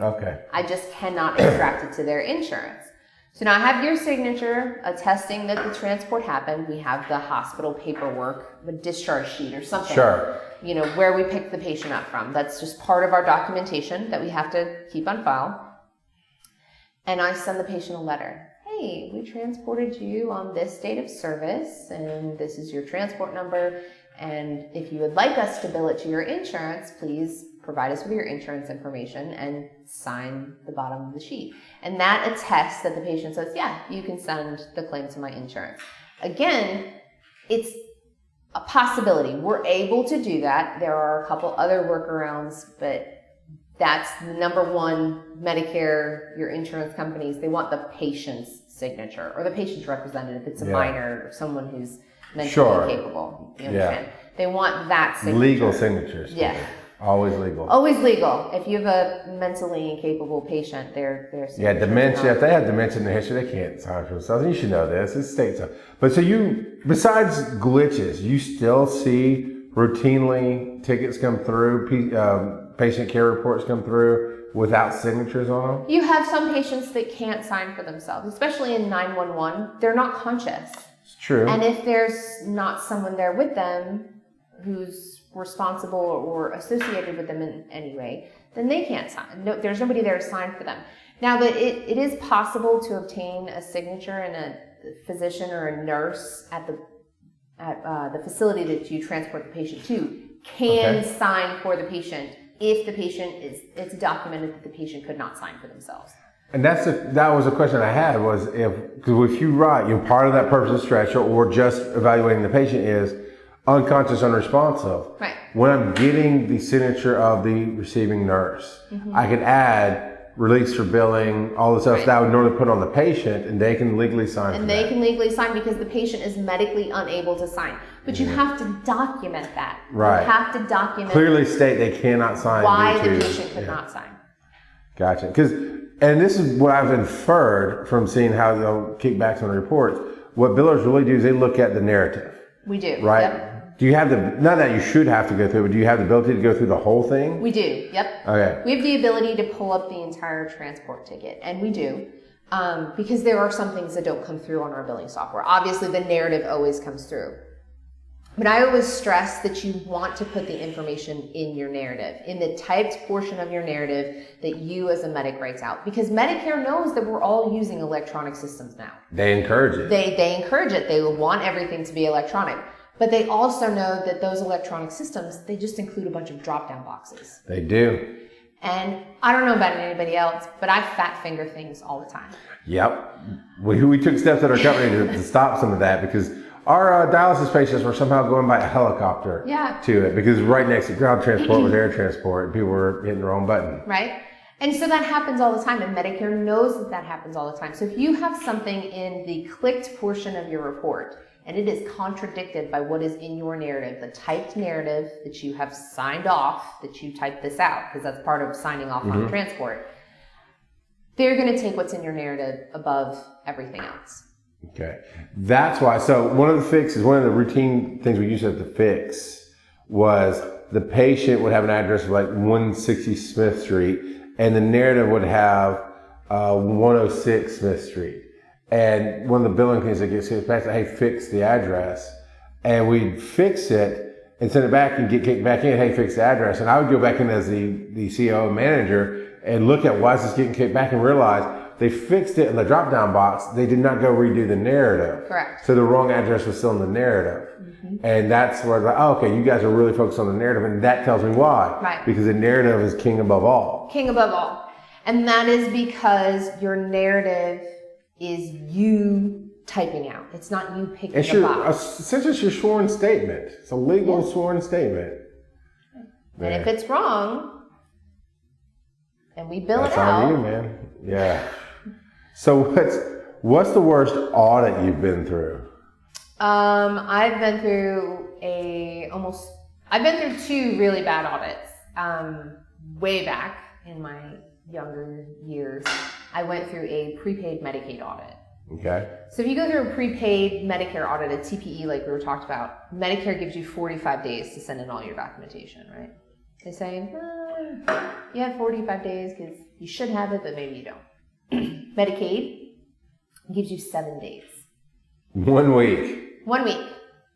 Okay. I just cannot extract it to their insurance. So now I have your signature attesting that the transport happened. We have the hospital paperwork, the discharge sheet or something. Sure. Where we picked the patient up from. That's just part of our documentation that we have to keep on file. And I send the patient a letter. Hey, we transported you on this date of service, and this is your transport number. And if you would like us to bill it to your insurance, please provide us with your insurance information and sign the bottom of the sheet. And that attests that the patient says, yeah, you can send the claim to my insurance. Again, it's a possibility. We're able to do that. There are a couple other workarounds, but that's the number one. Medicare, your insurance companies, they want the patient's signature or the patient's representative. It's a minor or someone who's mentally incapable. You understand? They want that signature. Legal signatures. Yeah. Always legal. Always legal. If you have a mentally incapable patient, they're dementia. If they have dementia in their history, they can't sign for themselves. And you should know this. It's state stuff. But so besides glitches, you still see routinely tickets come through, patient care reports come through without signatures on them? You have some patients that can't sign for themselves, especially in 911. They're not conscious. It's true. And if there's not someone there with them who's responsible or associated with them in any way, then they can't sign. No, there's nobody there to sign for them. Now, that it is possible to obtain a signature and a physician or a nurse at the facility that you transport the patient to can sign for the patient if the patient it's documented that the patient could not sign for themselves. And that was a question I had, was because if you write, part of that purpose of stretch or just evaluating the patient is unconscious, unresponsive. Right. When I'm getting the signature of the receiving nurse, I could add release for billing, all the stuff that I would normally put on the patient, and they can legally sign. And they can legally sign because the patient is medically unable to sign. But you have to document that. Right. You have to document. Clearly state they cannot sign. Why the patient could not sign. Gotcha. And this is what I've inferred from seeing how they'll kick back on the reports. What billers really do is they look at the narrative. We do. Right. Yep. Do you have not that you should have to go through, but do you have the ability to go through the whole thing? We do, yep. Okay. We have the ability to pull up the entire transport ticket, and we do, because there are some things that don't come through on our billing software. Obviously, the narrative always comes through. But I always stress that you want to put the information in your narrative, in the typed portion of your narrative that you as a medic writes out. Because Medicare knows that we're all using electronic systems now. They encourage it. They encourage it. They want everything to be electronic. But they also know that those electronic systems, they just include a bunch of drop-down boxes. They do. And I don't know about anybody else, but I fat finger things all the time. Yep. We took steps at our company to stop some of that because our dialysis patients were somehow going by a helicopter to it because right next to ground transport was air transport and people were hitting the wrong button. Right. And so that happens all the time, and Medicare knows that happens all the time. So if you have something in the clicked portion of your report and it is contradicted by what is in your narrative, the typed narrative that you have signed off, that you typed this out, because that's part of signing off on transport, they're going to take what's in your narrative above everything else. Okay. That's why. So one of the routine things we used to have to fix was the patient would have an address of like 160 Smith Street, and the narrative would have 106 Smith Street. And one of the billing things that gets back to, hey, fix the address. And we'd fix it and send it back and get kicked back in, hey, fix the address. And I would go back in as the CEO manager and look at why is this getting kicked back and realize they fixed it in the drop-down box. They did not go redo the narrative. Correct. So the wrong address was still in the narrative. And that's where like, oh, okay, you guys are really focused on the narrative. And that tells me why. Right. Because the narrative is king above all. King above all. And that is because your narrative is you typing out. It's not you picking a box. Essentially, it's your sworn statement. It's a legal sworn statement. And if it's wrong, then we bill That's it out. on you, man. Yeah. So what's the worst audit you've been through? I've been through two really bad audits. Way back in my younger years, I went through a prepaid Medicaid audit. Okay. So if you go through a prepaid Medicare audit, a TPE like we were talked about, Medicare gives you 45 days to send in all your documentation, right? They say, you have 45 days because you should have it, but maybe you don't. Medicaid gives you 7 days. 1 week. 1 week.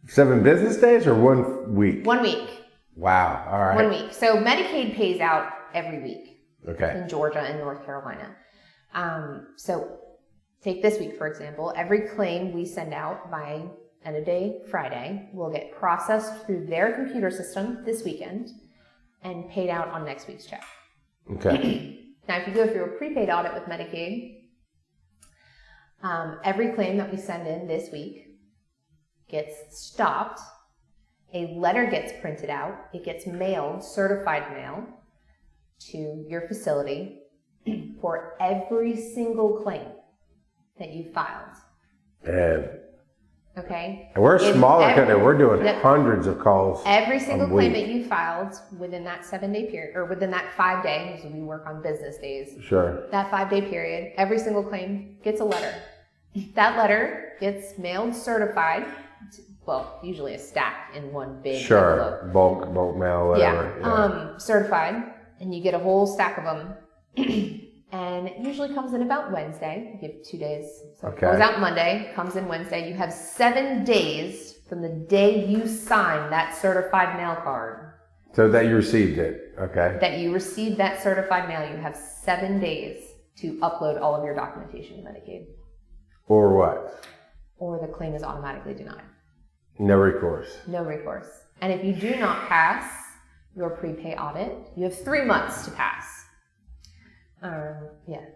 7 business days or 1 week? 1 week. Wow. All right. 1 week. So Medicaid pays out every week. Okay. In Georgia and North Carolina. So take this week, for example. Every claim we send out by end of day Friday will get processed through their computer system this weekend and paid out on next week's check. Okay. Now, if you go through a prepaid audit with Medicaid, every claim that we send in this week gets stopped. A letter gets printed out. It gets mailed, certified mail, to your facility for every single claim that you filed. Okay? And we're a smaller company. We're doing hundreds of calls. Every single claim that you filed within that 7-day period, or within that 5 day, because we work on business days. Sure. That 5-day period, every single claim gets a letter. That letter gets mailed certified. Well, usually a stack in one big envelope. Bulk mail, whatever. Yeah. Certified. And you get a whole stack of them. And it usually comes in about Wednesday. You give 2 days. So it goes out Monday, comes in Wednesday. You have 7 days from the day you sign that certified mail card. So that you received it. Okay. That you received that certified mail. You have 7 days to upload all of your documentation to Medicaid. Or what? Or the claim is automatically denied. No recourse. No recourse. And if you do not pass your prepay audit, you have 3 months to pass.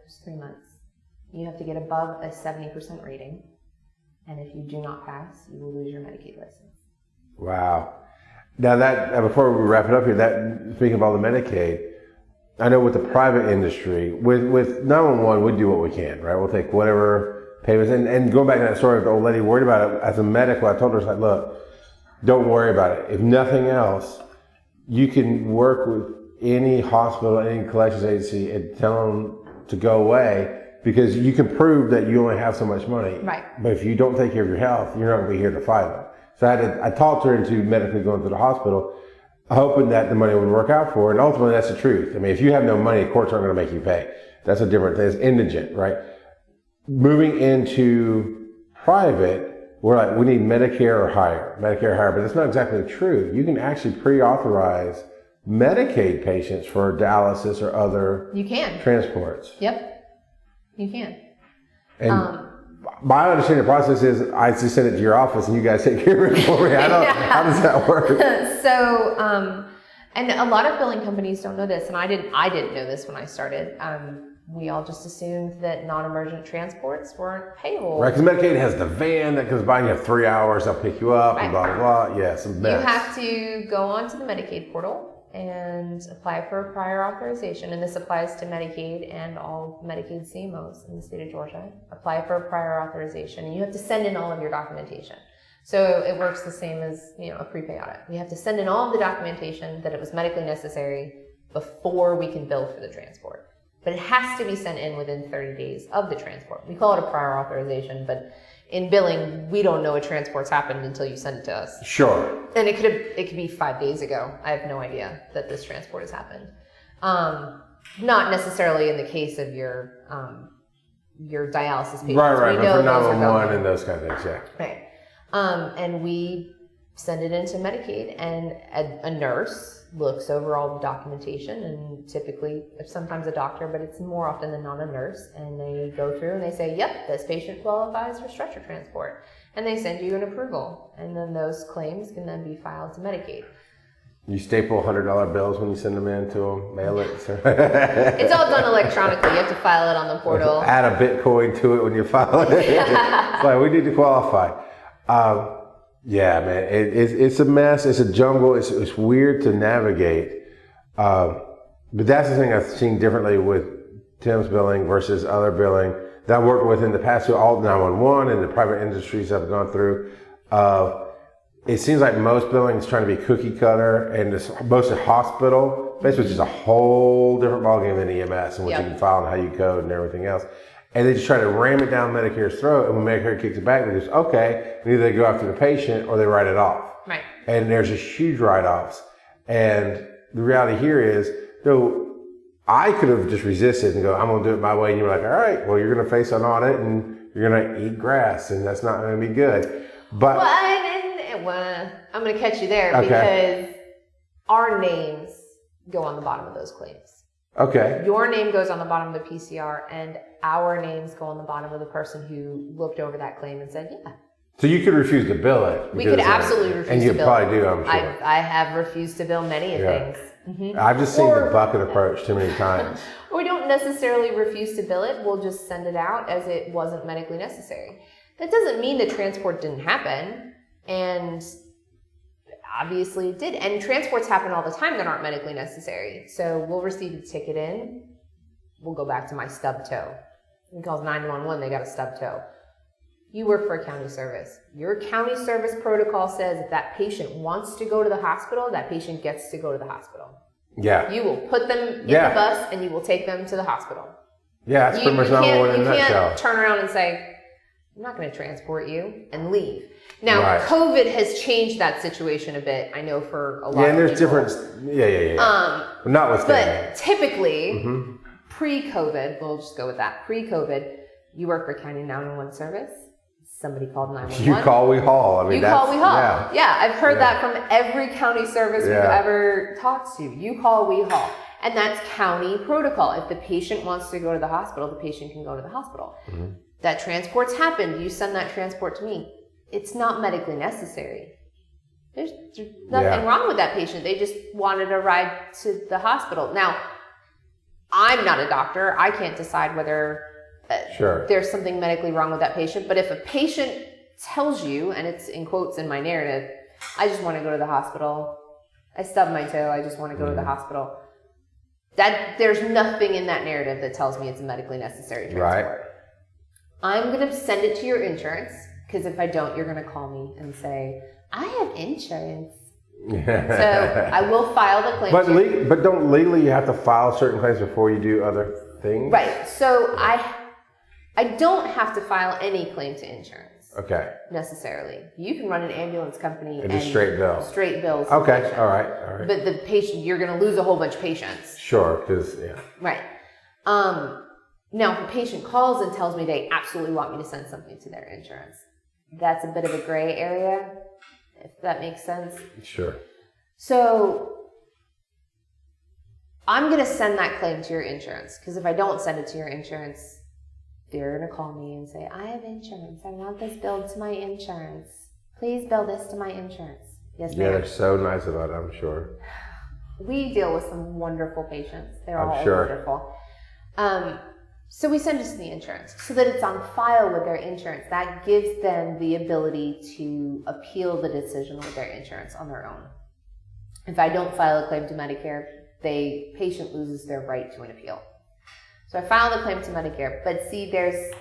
Just 3 months. You have to get above a 70% rating. And if you do not pass, you will lose your Medicaid license. Wow. Now before we wrap it up here, speaking of all the Medicaid, I know with the private industry, with 911, we do what we can, right? We'll take whatever payments. And going back to that story of the old lady worried about it, as a medical, I told her, like, look, don't worry about it. If nothing else, you can work with any hospital, any collections agency, and tell them to go away because you can prove that you only have so much money. Right. But if you don't take care of your health, you're not going to be here to fight them. So I talked her into medically going to the hospital, hoping that the money would work out for her. And ultimately, that's the truth. I mean, if you have no money, courts aren't going to make you pay. That's a different thing. It's indigent, right? Moving into private, we're like, we need Medicare or higher, but that's not exactly true. You can actually pre-authorize Medicaid patients for dialysis or other transports. Yep, you can. And my understanding of the process is I just send it to your office and you guys take care of it for me. How does that work? So, and a lot of billing companies don't know this, and I didn't know this when I started. We all just assumed that non-emergent transports weren't payable. Right, because Medicaid has the van that comes by and you have 3 hours, they'll pick you up and blah, blah, blah. Yeah, some mess. You have to go onto the Medicaid portal and apply for a prior authorization, and this applies to Medicaid and all Medicaid CMOs in the state of Georgia. Apply for a prior authorization, and you have to send in all of your documentation. So it works the same as, a prepay audit. We have to send in all of the documentation that it was medically necessary before we can bill for the transport. But it has to be sent in within 30 days of the transport. We call it a prior authorization, but in billing, we don't know a transport's happened until you send it to us. Sure. And it could be 5 days ago. I have no idea that this transport has happened. Not necessarily in the case of your dialysis patients. Right, we but know for those are 911 going. and those kind of things, yeah. Right. And we send it into Medicaid, and a nurse looks over all the documentation, and typically, sometimes a doctor, but it's more often than not a nurse, and they go through and they say, yep, this patient qualifies for stretcher transport, and they send you an approval, and then those claims can then be filed to Medicaid. You staple $100 bills when you send them in to them, mail it. It's all done electronically. You have to file it on the portal. Add a Bitcoin to it when you file it. It's like, we need to qualify. Yeah, man, it's a mess. It's a jungle. It's weird to navigate. But that's the thing I've seen differently with TEMS billing versus other billing that I worked with in the past, so all 911 and the private industries I've gone through. It seems like most billing is trying to be cookie cutter, and it's mostly hospital based, which is a whole different ballgame than EMS and what you can file and how you code and everything else. And they just try to ram it down Medicare's throat, and when Medicare kicks it back, they just, okay, and either they go after the patient or they write it off. Right. And there's just huge write-offs. And the reality here is, I could have just resisted and go, I'm going to do it my way. And you're like, all right, well, you're going to face an audit and you're going to eat grass, and that's not going to be good. But I'm going to catch you there because our names go on the bottom of those claims. Okay. Your name goes on the bottom of the PCR, and our names go on the bottom of the person who looked over that claim and said, yeah. So you could refuse to bill it. We could absolutely refuse to bill it. And you probably do, I'm sure. I have refused to bill many things. Mm-hmm. I've just seen the bucket approach too many times. Or we don't necessarily refuse to bill it. We'll just send it out as it wasn't medically necessary. That doesn't mean the transport didn't happen. And obviously it did. And transports happen all the time that aren't medically necessary. So we'll receive a ticket in. We'll go back to my stub toe. He calls 911, they got a stub toe. You work for a county service. Your county service protocol says if that patient wants to go to the hospital, that patient gets to go to the hospital. Yeah. You will put them in the bus and you will take them to the hospital. Yeah, that's pretty much not one in a nutshell. You can't turn around and say, I'm not going to transport you, and leave. Now, COVID has changed that situation a bit, I know, for a lot of people. Yeah, and there's different, notwithstanding. But typically, pre-COVID, we'll just go with that, pre-COVID, you work for county 911 service, somebody called 911. You call, we haul. I mean, you call, we haul. Yeah, I've heard that from every county service we've ever talked to. You call, we haul. And that's county protocol. If the patient wants to go to the hospital, the patient can go to the hospital. Mm-hmm. That transport's happened. You send that transport to me. It's not medically necessary. There's nothing wrong with that patient. They just wanted a ride to the hospital. Now, I'm not a doctor. I can't decide whether there's something medically wrong with that patient. But if a patient tells you, and it's in quotes in my narrative, I just want to go to the hospital. I stubbed my toe. I just want to go to the hospital. That there's nothing in that narrative that tells me it's a medically necessary transport. Right. I'm going to send it to your insurance, because if I don't, you're going to call me and say, I have insurance. So I will file the claim. But don't legally you have to file certain claims before you do other things? Right. So I don't have to file any claim to insurance. Okay. Necessarily. You can run an ambulance company and just straight bills. Straight bills. Okay. All right. But the patient, you're going to lose a whole bunch of patients. Sure. Because Right. Now, if a patient calls and tells me they absolutely want me to send something to their insurance, that's a bit of a gray area, if that makes sense. Sure. So I'm going to send that claim to your insurance, because if I don't send it to your insurance, they're going to call me and say, I have insurance. I want this billed to my insurance. Please bill this to my insurance. Yes, ma'am. Yeah, they're so nice about it, I'm sure. We deal with some wonderful patients. They're all wonderful. So we send it to the insurance so that it's on file with their insurance. That gives them the ability to appeal the decision with their insurance on their own. If I don't file a claim to Medicare, the patient loses their right to an appeal. So I file the claim to Medicare, but see, there's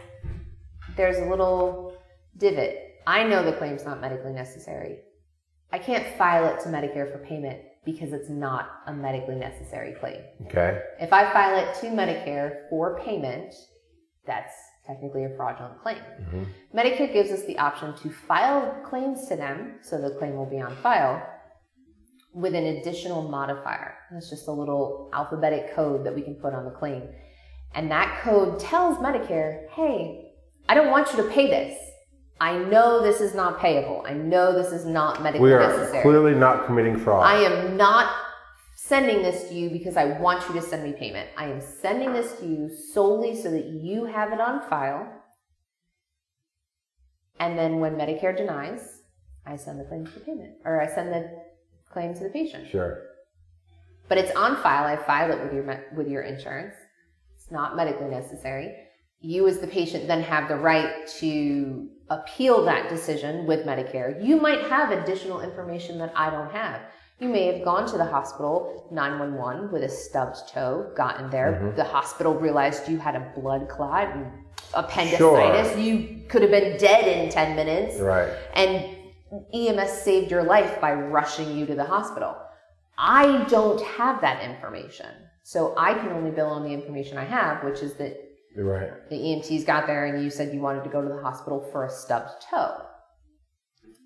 a little divot I know the claim's not medically necessary. I can't file it to Medicare for payment because it's not a medically necessary claim. Okay. If I file it to Medicare for payment, that's technically a fraudulent claim. Mm-hmm. Medicare gives us the option to file claims to them, so the claim will be on file, with an additional modifier. It's just a little alphabetic code that we can put on the claim. And that code tells Medicare, hey, I don't want you to pay this. I know this is not payable. I know this is not medically necessary. We are clearly not committing fraud. I am not sending this to you because I want you to send me payment. I am sending this to you solely so that you have it on file. And then when Medicare denies, I send the claim to the payment, or I send the claim to the patient. Sure. But it's on file. I file it with your insurance. It's not medically necessary. You as the patient then have the right to appeal that decision with Medicare. You might have additional information that I don't have. You may have gone to the hospital, 911, with a stubbed toe, gotten there. Mm-hmm. The hospital realized you had a blood clot and appendicitis. Sure. You could have been dead in 10 minutes. Right. And EMS saved your life by rushing you to the hospital. I don't have that information. So I can only bill on the information I have, which is that right. the EMTs got there and you said you wanted to go to the hospital for a stubbed toe.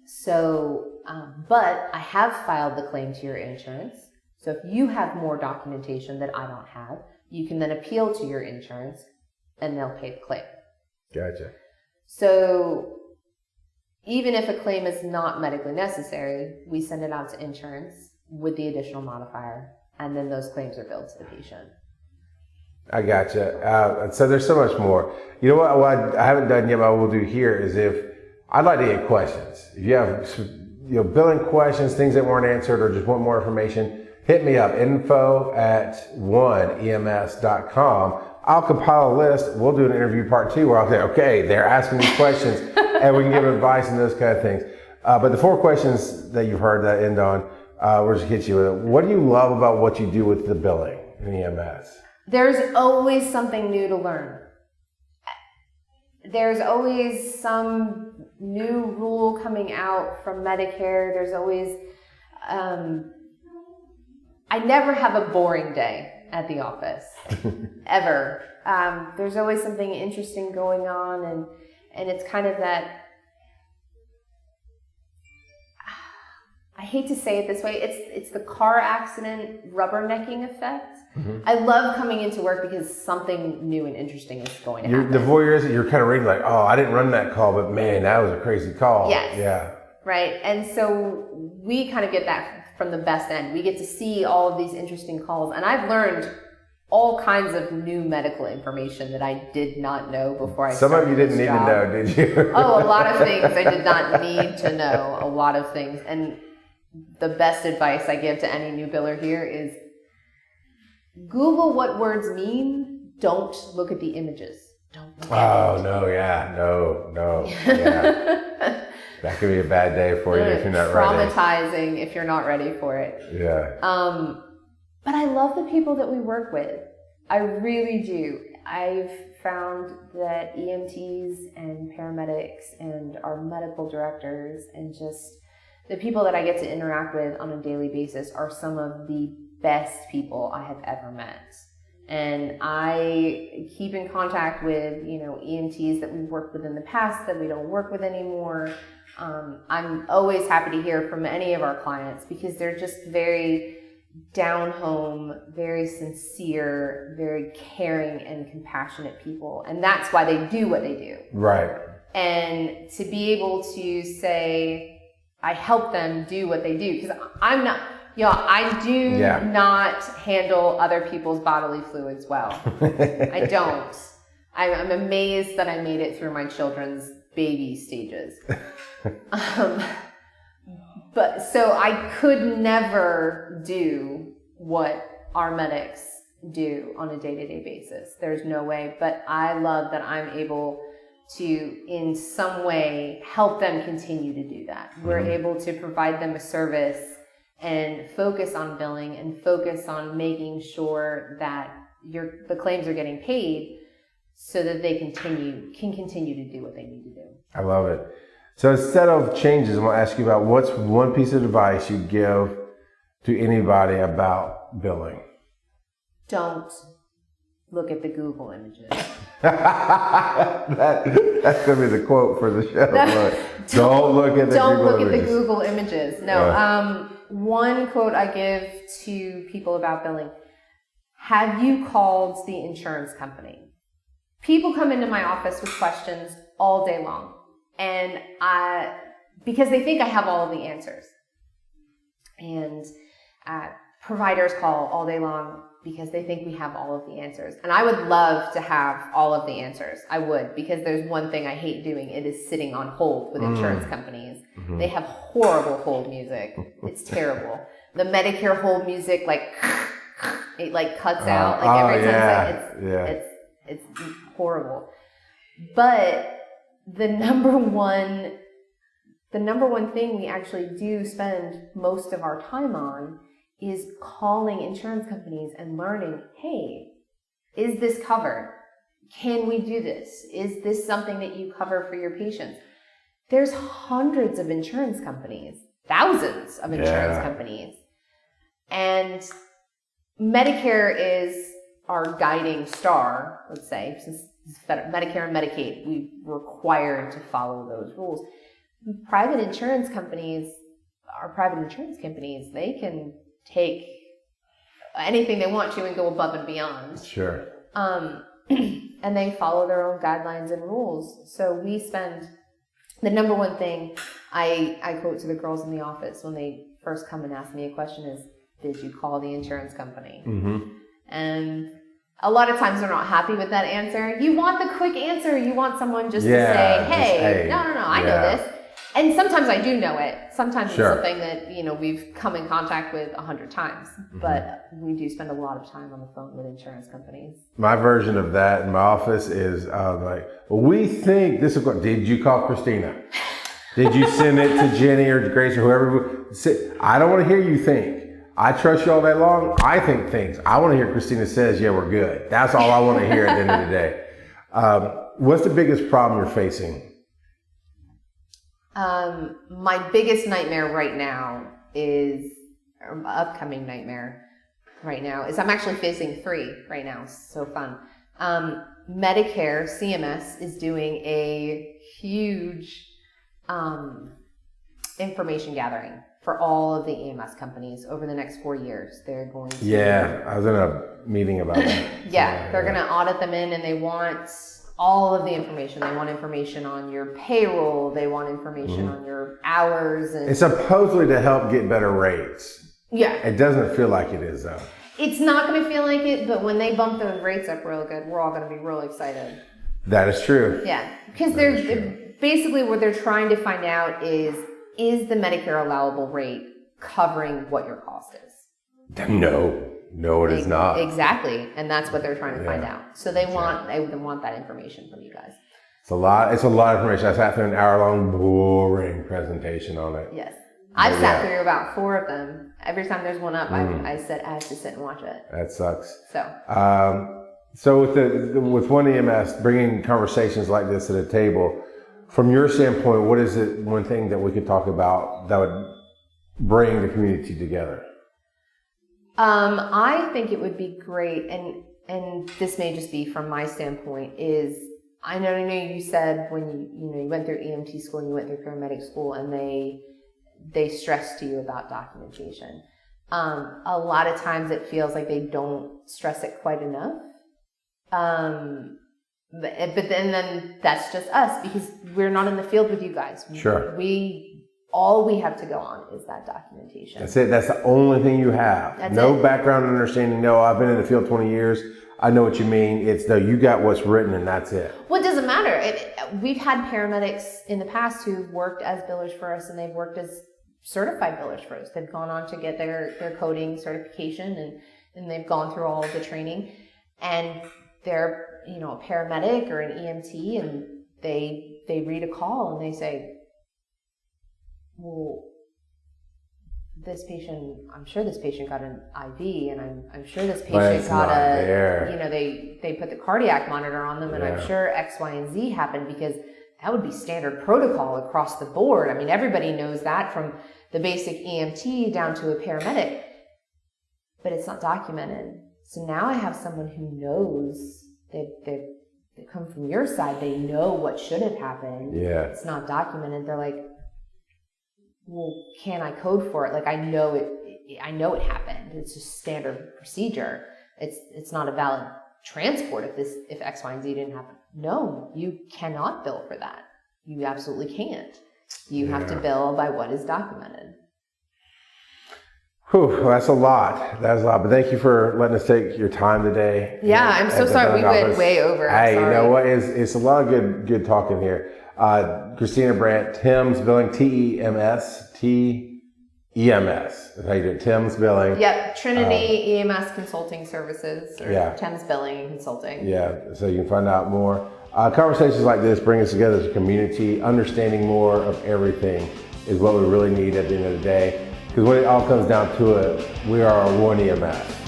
So, but I have filed the claim to your insurance. So if you have more documentation that I don't have, you can then appeal to your insurance and they'll pay the claim. Gotcha. So even if a claim is not medically necessary, we send it out to insurance with the additional modifier, and then those claims are billed to the patient. I gotcha. So there's so much more. You know what I haven't done yet, but what we'll do here is I'd like to get questions. If you have billing questions, things that weren't answered, or just want more information, hit me up, info@oneems.com. I'll compile a list. We'll do an interview part 2 where I'll say, okay, they're asking these questions and we can give advice and those kind of things. But the 4 questions that you've heard that end on, we'll just hit you with it. What do you love about what you do with the billing in EMS? There's always something new to learn. There's always some new rule coming out from Medicare. There's always, I never have a boring day at the office, ever. There's always something interesting going on, and it's kind of that, I hate to say it this way, it's the car accident rubbernecking effect. Mm-hmm. I love coming into work because something new and interesting is going to happen. The voyeurism, you're kind of reading like, oh, I didn't run that call, but man, that was a crazy call. Yes. Yeah. Right. And so we kind of get that from the best end. We get to see all of these interesting calls. And I've learned all kinds of new medical information that I did not know before I started. Some of you didn't need to know, did you? Oh, a lot of things I did not need to know. A lot of things. And the best advice I give to any new biller here is Google what words mean. Don't look at the images. Don't look at no, yeah. No. Yeah. That could be a bad day for you if you're not ready. Traumatizing if you're not ready for it. Yeah. But I love the people that we work with. I really do. I've found that EMTs and paramedics and our medical directors and just the people that I get to interact with on a daily basis are some of the best people I have ever met. And I keep in contact with, EMTs that we've worked with in the past that we don't work with anymore. I'm always happy to hear from any of our clients because they're just very down home, very sincere, very caring and compassionate people. And that's why they do what they do. Right. And to be able to say, I help them do what they do, because I'm not, I do not handle other people's bodily fluids well. I don't. I'm amazed that I made it through my children's baby stages. But so I could never do what our medics do on a day-to-day basis. There's no way. But I love that I'm able to, in some way, help them continue to do that. Mm-hmm. We're able to provide them a service and focus on billing and focus on making sure that the claims are getting paid so that they can continue to do what they need to do. I love it. So instead of changes, I'm going to ask you about what's one piece of advice you give to anybody about billing. Don't look at the Google images. That's going to be the quote for the show. Don't look at the Google images. No. One quote I give to people about billing: have you called the insurance company? People come into my office with questions all day long, and because they think I have all of the answers. And providers call all day long because they think we have all of the answers. And I would love to have all of the answers. I would, because there's one ththing I hate doing. It is sitting on hold with insurance companies. Mm-hmm. They have horrible hold music. It's terrible. The Medicare hold music, it cuts out every 10 seconds. It's horrible. But the number one thing we actually do spend most of our time on is calling insurance companies and learning, hey, is this covered? Can we do this? Is this something that you cover for your patients? There's hundreds of insurance companies, thousands of insurance companies. And Medicare is our guiding star, let's say, since Medicare and Medicaid, we're required to follow those rules. Private insurance companies, they can take anything they want to and go above and beyond. Sure. And they follow their own guidelines and rules. So we spend, the number one thing I quote to the girls in the office when they first come and ask me a question is, did you call the insurance company? Mm-hmm. And a lot of times they're not happy with that answer. You want the quick answer. You want someone just to say, hey, no, I know this. And sometimes I do know it. Sometimes it's something that, we've come in contact with 100 times. Mm-hmm. But we do spend a lot of time on the phone with insurance companies. My version of that in my office is we think this is what, did you call Christina? Did you send it to Jenny or Grace or whoever? I don't want to hear you think. I trust you all day long. I think things. I want to hear Christina says, yeah, we're good. That's all I want to hear at the end of the day. What's the biggest problem you're facing? My biggest nightmare right now upcoming nightmare right now is I'm actually facing 3 right now. So fun. Medicare, CMS is doing a huge information gathering for all of the EMS companies over the next 4 years. They're going to... Yeah, I was in a meeting about that. They're going to audit them in, and they want all of the information. They want information on your payroll. They want information on your hours. And it's supposedly to help get better rates. Yeah. It doesn't feel like it is, though. It's not going to feel like it, but when they bump those rates up real good, we're all going to be real excited. That is true. Yeah, because basically what they're trying to find out is the Medicare allowable rate covering what your cost is? No, it is not. Exactly, and that's what they're trying to find out. So they want that information from you guys. It's a lot of information. I sat through an hour-long boring presentation on it. Yes. I've sat through about 4 of them. Every time there's one up, I have to sit and watch it. That sucks. So with one EMS, bringing conversations like this to the table, from your standpoint, what is it one thing that we could talk about that would bring the community together? I think it would be great, and this may just be from my standpoint, is I know you said when you went through EMT school and you went through paramedic school, and they stressed to you about documentation. A lot of times it feels like they don't stress it quite enough. But then that's just us, because we're not in the field with you guys. Sure. All we have to go on is that documentation. That's it. That's the only thing you have. That's no it. Background understanding. No, I've been in the field 20 years. I know what you mean. It's you got what's written and that's it. Well, it doesn't matter. We've had paramedics in the past who've worked as billers for us, and they've worked as certified billers for us. They've gone on to get their coding certification, and they've gone through all of the training, and they're a paramedic or an EMT, and they read a call and they say, well, I'm sure this patient got an IV, and I'm sure this patient got they put the cardiac monitor on them, and I'm sure X, Y, and Z happened, because that would be standard protocol across the board. I mean, everybody knows that from the basic EMT down to a paramedic, but it's not documented. So now I have someone who knows, they come from your side, they know what should have happened. Yeah. It's not documented. They're like, well, can I code for it? Like, I know it happened. It's just standard procedure. It's not a valid transport if X, Y, and Z didn't happen. No, you cannot bill for that. You absolutely can't. You have to bill by what is documented. Whew, that's a lot. That's a lot. But thank you for letting us take your time today. Yeah, I'm so sorry. We went way over. Hey, you know what? It's a lot of good talking here. Christina, Brant, TEMS Billing, TEMS, Is how you do it. TEMS Billing. Yep, Trinity EMS Consulting Services, or yeah. TEMS Billing and Consulting. Yeah, so you can find out more. Conversations like this bring us together as a community. Understanding more of everything is what we really need at the end of the day. Because when it all comes down to it, we are one EMS.